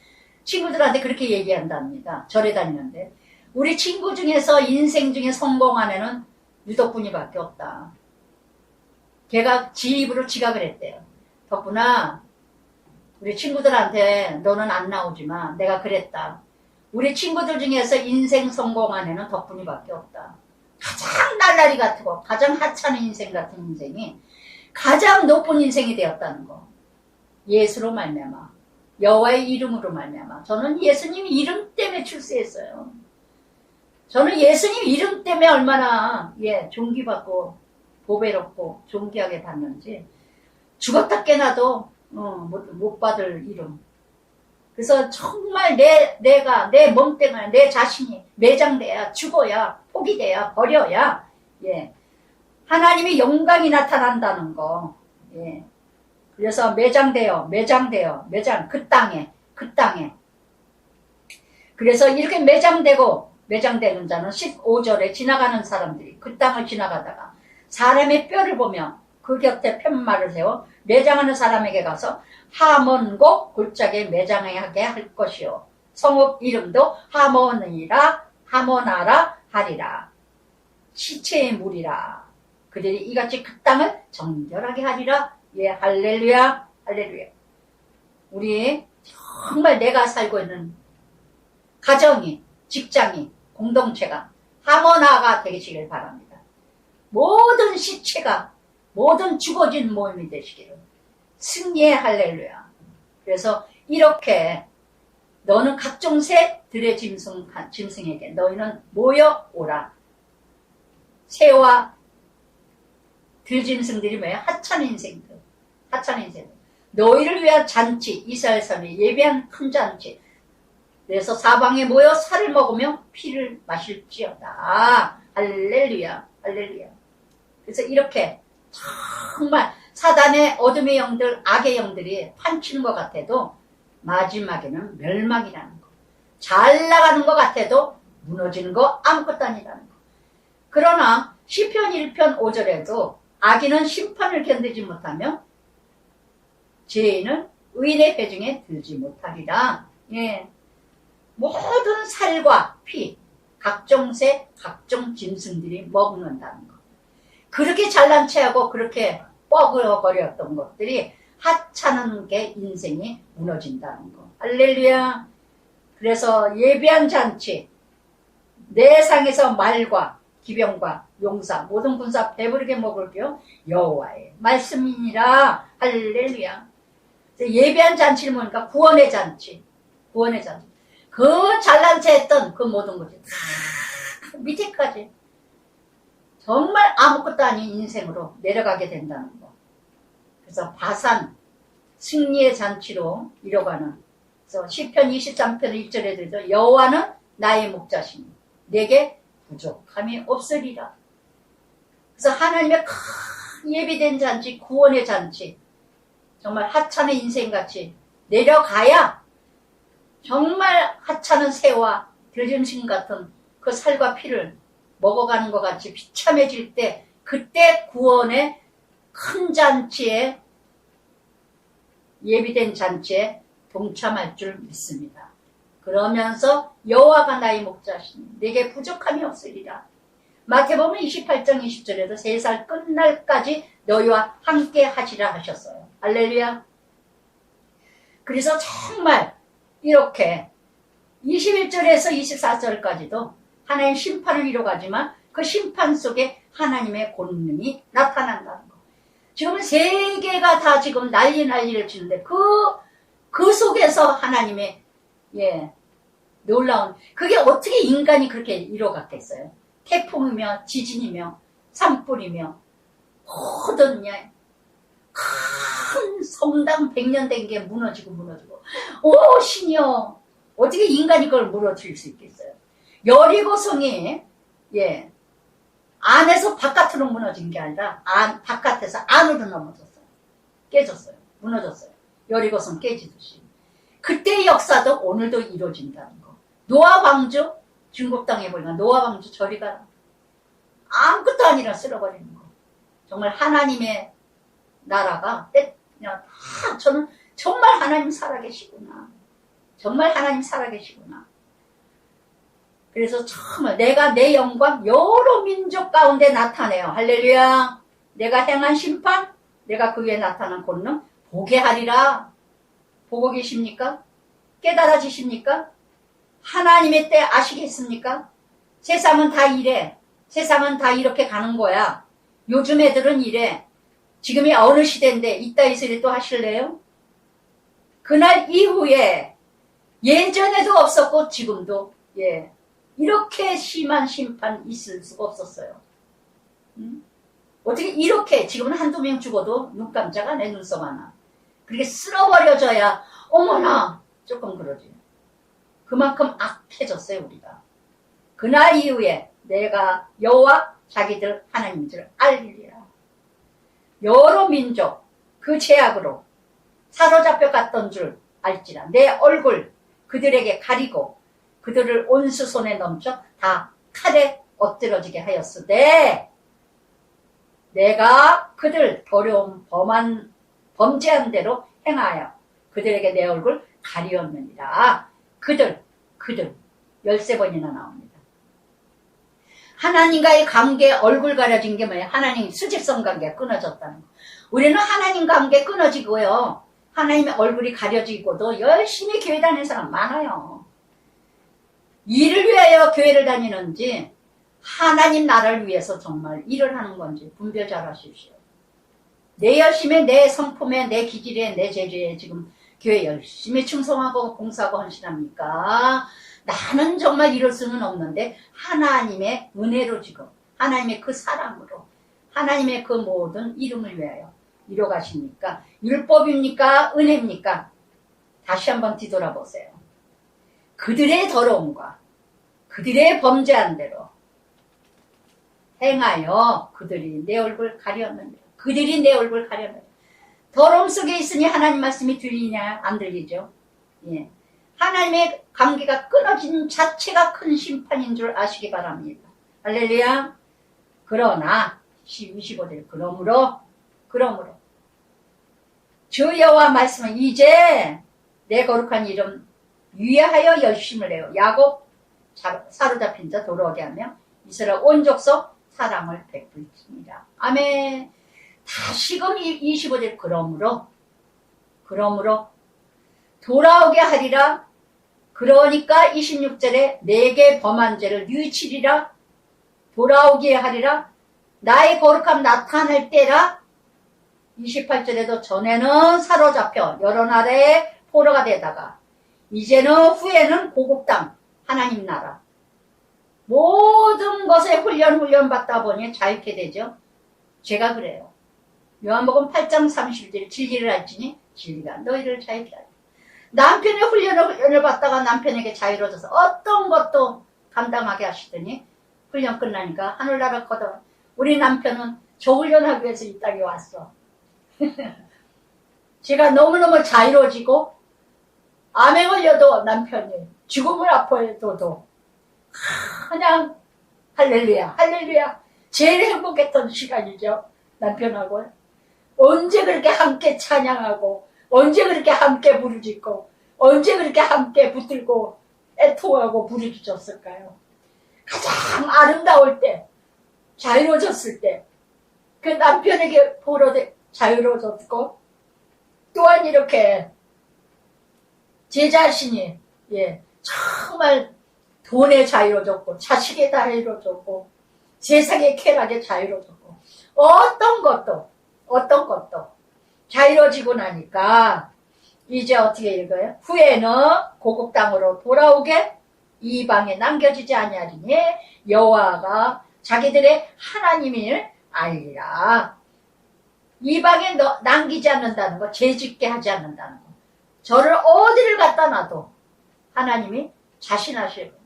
친구들한테 그렇게 얘기한답니다. 절에 다니는데 우리 친구 중에서 인생 중에 성공한 애는 유덕분이밖에 없다. 걔가 지 입으로 지가 그랬대요. 덕분아 우리 친구들한테 너는 안 나오지만 내가 그랬다. 우리 친구들 중에서 인생 성공한 애는 덕분이밖에 없다. 가장 날라리 같고 가장 하찮은 인생 같은 인생이 가장 높은 인생이 되었다는 거. 예수로 말미암아, 여호와의 이름으로 말미암아. 저는 예수님 이름 때문에 출세했어요. 저는 예수님 이름 때문에 얼마나 존귀받고 보배롭고 존귀하게 받는지 죽었다 깨나도 못 받을 이름. 그래서 정말 내가 내 몸뚱아리 내 자신이 매장돼야 죽어야 포기돼야 버려야 하나님의 영광이 나타난다는 거. 그래서 매장 그 땅에 그래서 이렇게 매장되는 자는 15절에 지나가는 사람들이 그 땅을 지나가다가 사람의 뼈를 보며 그 곁에 편말을 세워 매장하는 사람에게 가서 하몬곡 골짜기에 매장하게 할 것이요 성읍 이름도 하모나라 하리라. 시체의 물이라. 그들이 이같이 그 땅을 정결하게 하리라. 할렐루야. 우리 정말 내가 살고 있는 가정이, 직장이, 공동체가 하모나가 되시길 바랍니다. 모든 시체가 모든 죽어진 모임이 되시기를. 승리의 할렐루야. 그래서 이렇게 너는 각종 새들의 짐승에게 너희는 모여오라. 새와 들짐승들이 뭐야? 하찮은 인생들. 너희를 위한 잔치, 이스라엘 사람이 예비한 큰 잔치. 그래서 사방에 모여 살을 먹으며 피를 마실지어다. 할렐루야. 그래서 이렇게 정말 사단의 어둠의 영들, 악의 영들이 판치는 것 같아도 마지막에는 멸망이라는 거. 잘 나가는 것 같아도 무너지는 거 아무것도 아니라는 거. 그러나 시편 1편 5절에도 악인은 심판을 견디지 못하며 죄인은 의인의 회중에 들지 못하리라. 모든 살과 피, 각종 새, 각종 짐승들이 먹는다는 거. 그렇게 잘난 체하고 그렇게 뻐그러거렸던 것들이 하찮은 게 인생이 무너진다는 거. 할렐루야. 그래서 예비한 잔치, 내 상에서 말과 기병과 용사 모든 군사 배부르게 먹을게요. 여호와의 말씀이니라. 할렐루야. 예비한 잔치를 보니까 구원의 잔치. 그 잘난 체 했던 그 모든 것이 다 밑에까지 정말 아무것도 아닌 인생으로 내려가게 된다는 거. 그래서 바산 승리의 잔치로 이뤄가는. 그래서 시편 23편 1절에 되죠. 여호와는 나의 목자시니 내게 부족함이 없으리라. 그래서 하나님의 큰 예비된 잔치, 구원의 잔치, 정말 하찮은 인생같이 내려가야 정말 하찮은 새와 들짐승 같은 그 살과 피를 먹어가는 것 같이 비참해질 때, 그때 구원의 큰 잔치에, 예비된 잔치에 동참할 줄 믿습니다. 그러면서 여호와가 나의 목자시니 내게 부족함이 없으리라. 마태복음 28장 20절에도 3살 끝날까지 너희와 함께 하시라 하셨어요. 할렐루야. 그래서 정말 이렇게 21절에서 24절까지도 하나님 심판을 이뤄가지만 그 심판 속에 하나님의 권능이 나타난다는 거. 지금 세계가 다 지금 난리를 치는데 그 속에서 하나님의 놀라운, 그게 어떻게 인간이 그렇게 이뤄갔겠어요? 태풍이며 지진이며 산불이며 모든 큰 성당 100년 된 게 무너지고 오 신이여, 어떻게 인간이 그걸 무너뜨릴 수 있겠어요? 여리고성이 안에서 바깥으로 무너진 게 아니라 바깥에서 안으로 넘어졌어요. 깨졌어요. 무너졌어요. 여리고성 깨지듯이. 그때의 역사도 오늘도 이루어진다는 거. 노아 왕조, 중국 땅에 보니까 노아 왕조 저리 가라. 아무것도 아니라 쓸어버리는 거. 정말 하나님의 나라가 그냥 다, 저는 정말 하나님 살아계시구나. 정말 하나님 살아계시구나. 그래서 정말 내가 내 영광 여러 민족 가운데 나타내요. 할렐루야. 내가 행한 심판, 내가 그 위에 나타난 권능 보게 하리라. 보고 계십니까? 깨달아지십니까? 하나님의 때 아시겠습니까? 세상은 다 이래. 세상은 다 이렇게 가는 거야. 요즘 애들은 이래. 지금이 어느 시대인데 이따 이 소리 또 하실래요? 그날 이후에 예전에도 없었고 지금도 이렇게 심한 심판 있을 수가 없었어요. 어떻게 이렇게 지금은 한두 명 죽어도 눈 깜짝 안 해, 눈썹 하나. 그렇게 쓸어버려져야 어머나 조금 그러지. 그만큼 악해졌어요 우리가. 그날 이후에 내가 여호와 자기들 하나님인 줄 알리리라. 여러 민족 그 죄악으로 사로잡혀 갔던 줄 알지라. 내 얼굴 그들에게 가리고 그들을 온수 손에 넘쳐 다 칼에 엎드러지게 하였으되 내가 그들 더러운 범죄한 대로 행하여 그들에게 내 얼굴 가리었느니라. 그들 13번이나 나옵니다. 하나님과의 관계 얼굴 가려진 게 뭐예요? 하나님 수직성 관계가 끊어졌다는 거. 우리는 하나님 관계 끊어지고요. 하나님의 얼굴이 가려지고도 열심히 교회 다니는 사람 많아요. 일을 위하여 교회를 다니는지 하나님 나라를 위해서 정말 일을 하는 건지 분별 잘 하십시오. 내 열심에 내 성품에 내 기질에 내 재주에 지금 교회 열심히 충성하고 봉사하고 헌신합니까? 나는 정말 이럴 수는 없는데 하나님의 은혜로 지금 하나님의 그 사랑으로 하나님의 그 모든 이름을 위하여 이뤄가십니까? 율법입니까? 은혜입니까? 다시 한번 뒤돌아보세요. 그들의 더러움과 그들의 범죄한 대로 행하여 그들이 내 얼굴 가렸는데 그들이 내 얼굴 가렸는데 더러움 속에 있으니 하나님 말씀이 들리냐? 안 들리죠? 예. 하나님의 관계가 끊어진 자체가 큰 심판인 줄 아시기 바랍니다. 할렐루야. 그러나 25절 그러므로 주 여호와 말씀은 이제 내 거룩한 이름 위하여 열심을 내어 야곱 사로잡힌 자 돌아오게 하며 이스라엘 온 족속 사랑을 베풀지니라. 아멘. 다시금 25절 그러므로 돌아오게 하리라. 그러니까 26절에 내게 범한 죄를 뉘우치리라. 돌아오게 하리라. 나의 거룩함 나타날 때라. 28절에도 전에는 사로잡혀 여러 나라의 포로가 되다가 이제는 후에는 고국 땅 하나님 나라 모든 것에 훈련 받다 보니 자유케 되죠. 제가 그래요. 요한복음 8장 31절 진리를 알지니 진리가 너희를 자유케 하리라. 남편의 훈련을 받다가 남편에게 자유로워져서 어떤 것도 감당하게 하시더니 훈련 끝나니까 하늘나라 거다. 우리 남편은 저 훈련하기 위해서 이 땅에 왔어. 제가 너무너무 자유로워지고 암에 걸려도 남편이 죽음을 아파해도 그냥 할렐루야 제일 행복했던 시간이죠. 남편하고 언제 그렇게 함께 찬양하고 언제 그렇게 함께 부르짖고 언제 그렇게 함께 붙들고 애통하고 부르짖었을까요? 가장 아름다울 때 자유로워졌을 때 그 남편에게 보러 자유로워졌고 또한 이렇게 제 자신이 정말 돈에 자유로워졌고 자식에 자유로워졌고 세상의 쾌락에 자유로워졌고 어떤 것도 자유로워지고 나니까 이제 어떻게 읽어요? 후에는 고국 땅으로 돌아오게 이방에 남겨지지 아니하리니 여호와가 자기들의 하나님을 알리라. 이방에 남기지 않는다는 거, 죄짓게 하지 않는다는 거. 저를 어디를 갖다 놔도 하나님이 자신하시고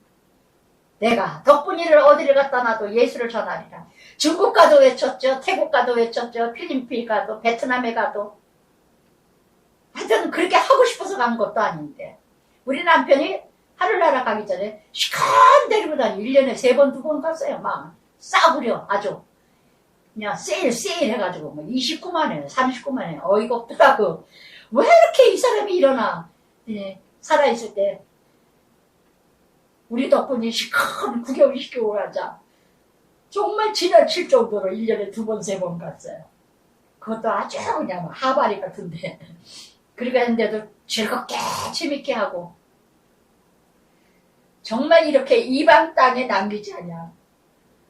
내가 덕분이를 어디를 갖다 놔도 예수를 전하리라. 중국 가도 외쳤죠. 태국 가도 외쳤죠. 필리핀 가도 베트남에 가도 하여튼 그렇게 하고 싶어서 간 것도 아닌데 우리 남편이 하늘나라 가기 전에 시간 데리고 다니 1년에 3번 2번 갔어요. 막 싸구려 아주 그냥 세일 해가지고 뭐 29만원 39만원 어이가 없더라고. 왜 이렇게 이 사람이 일어나 살아있을 때 우리 덕분에 시큰 구경시키고 가자. 정말 지나칠 정도로 1년에 2번 3번 갔어요. 그것도 아주 그냥 하바리 같은데 그렇게 했는데도 즐겁게 재밌게 하고 정말 이렇게 이방 땅에 남기지 않냐.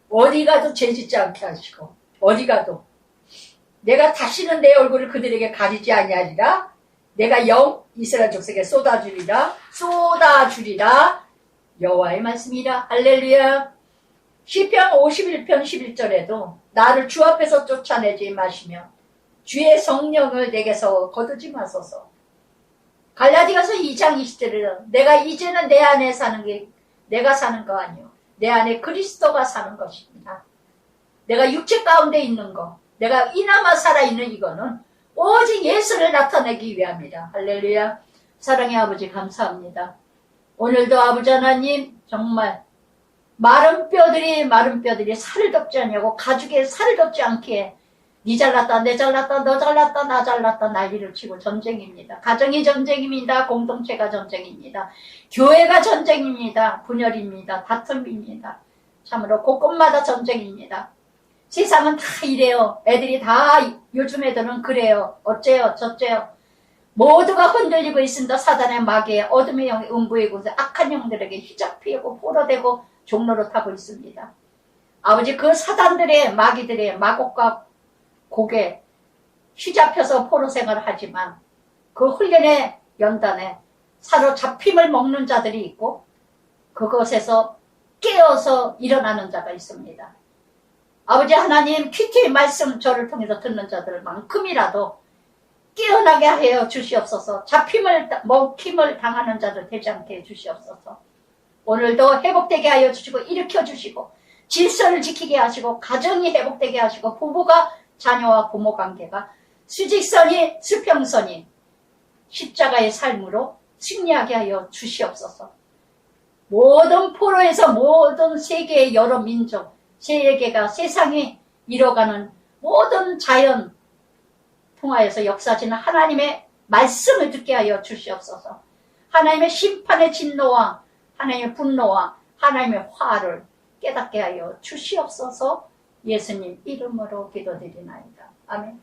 어디 가도 죄짓지 않게 하시고 어디 가도 내가 다시는 내 얼굴을 그들에게 가리지 아니하리라. 내가 영 이스라엘 족속에 쏟아주리라. 여호와의 말씀이라. 할렐루야. 시편 51편 11절에도 나를 주 앞에서 쫓아내지 마시며 주의 성령을 내게서 거두지 마소서. 갈라디아서 2장 20절에는 내가 이제는 내 안에 사는 게 내가 사는 거 아니요 내 안에 그리스도가 사는 것입니다. 내가 육체 가운데 있는 거, 내가 이나마 살아있는 이거는 오직 예수를 나타내기 위함이다. 할렐루야. 사랑의 아버지 감사합니다. 오늘도 아버지 하나님 정말 마른 뼈들이 살을 덮지 않냐고 가죽에 살을 덮지 않게 니 잘났다 내 잘났다 너 잘났다 나 잘났다 난리를 치고 전쟁입니다. 가정이 전쟁입니다. 공동체가 전쟁입니다. 교회가 전쟁입니다. 분열입니다. 다툼입니다. 참으로 곳곳마다 전쟁입니다. 세상은 다 이래요. 애들이 다 요즘 애들은 그래요. 어째요 저째요. 모두가 흔들리고 있습니다. 사단의 마귀에 어둠의 영의 음부의 곳에 악한 영들에게 휘잡히고 포로되고 종로로 타고 있습니다. 아버지 그 사단들의 마귀들의 마곡과 곡에 휘잡혀서 포로 생활을 하지만 그 훈련의 연단에 사로잡힘을 먹는 자들이 있고 그것에서 깨어서 일어나는 자가 있습니다. 아버지 하나님 큐티 말씀 저를 통해서 듣는 자들만큼이라도 깨어나게 하여 주시옵소서. 먹힘을 당하는 자들 되지 않게 해 주시옵소서. 오늘도 회복되게 하여 주시고 일으켜 주시고 질서를 지키게 하시고 가정이 회복되게 하시고 부부가 자녀와 부모 관계가 수직선이 수평선이 십자가의 삶으로 승리하게 하여 주시옵소서. 모든 포로에서 모든 세계의 여러 민족 세계가 세상이 이뤄가는 모든 자연 통하여서 역사하시는 하나님의 말씀을 듣게 하여 주시옵소서. 하나님의 심판의 진노와 하나님의 분노와 하나님의 화를 깨닫게 하여 주시옵소서. 예수님 이름으로 기도드리나이다. 아멘.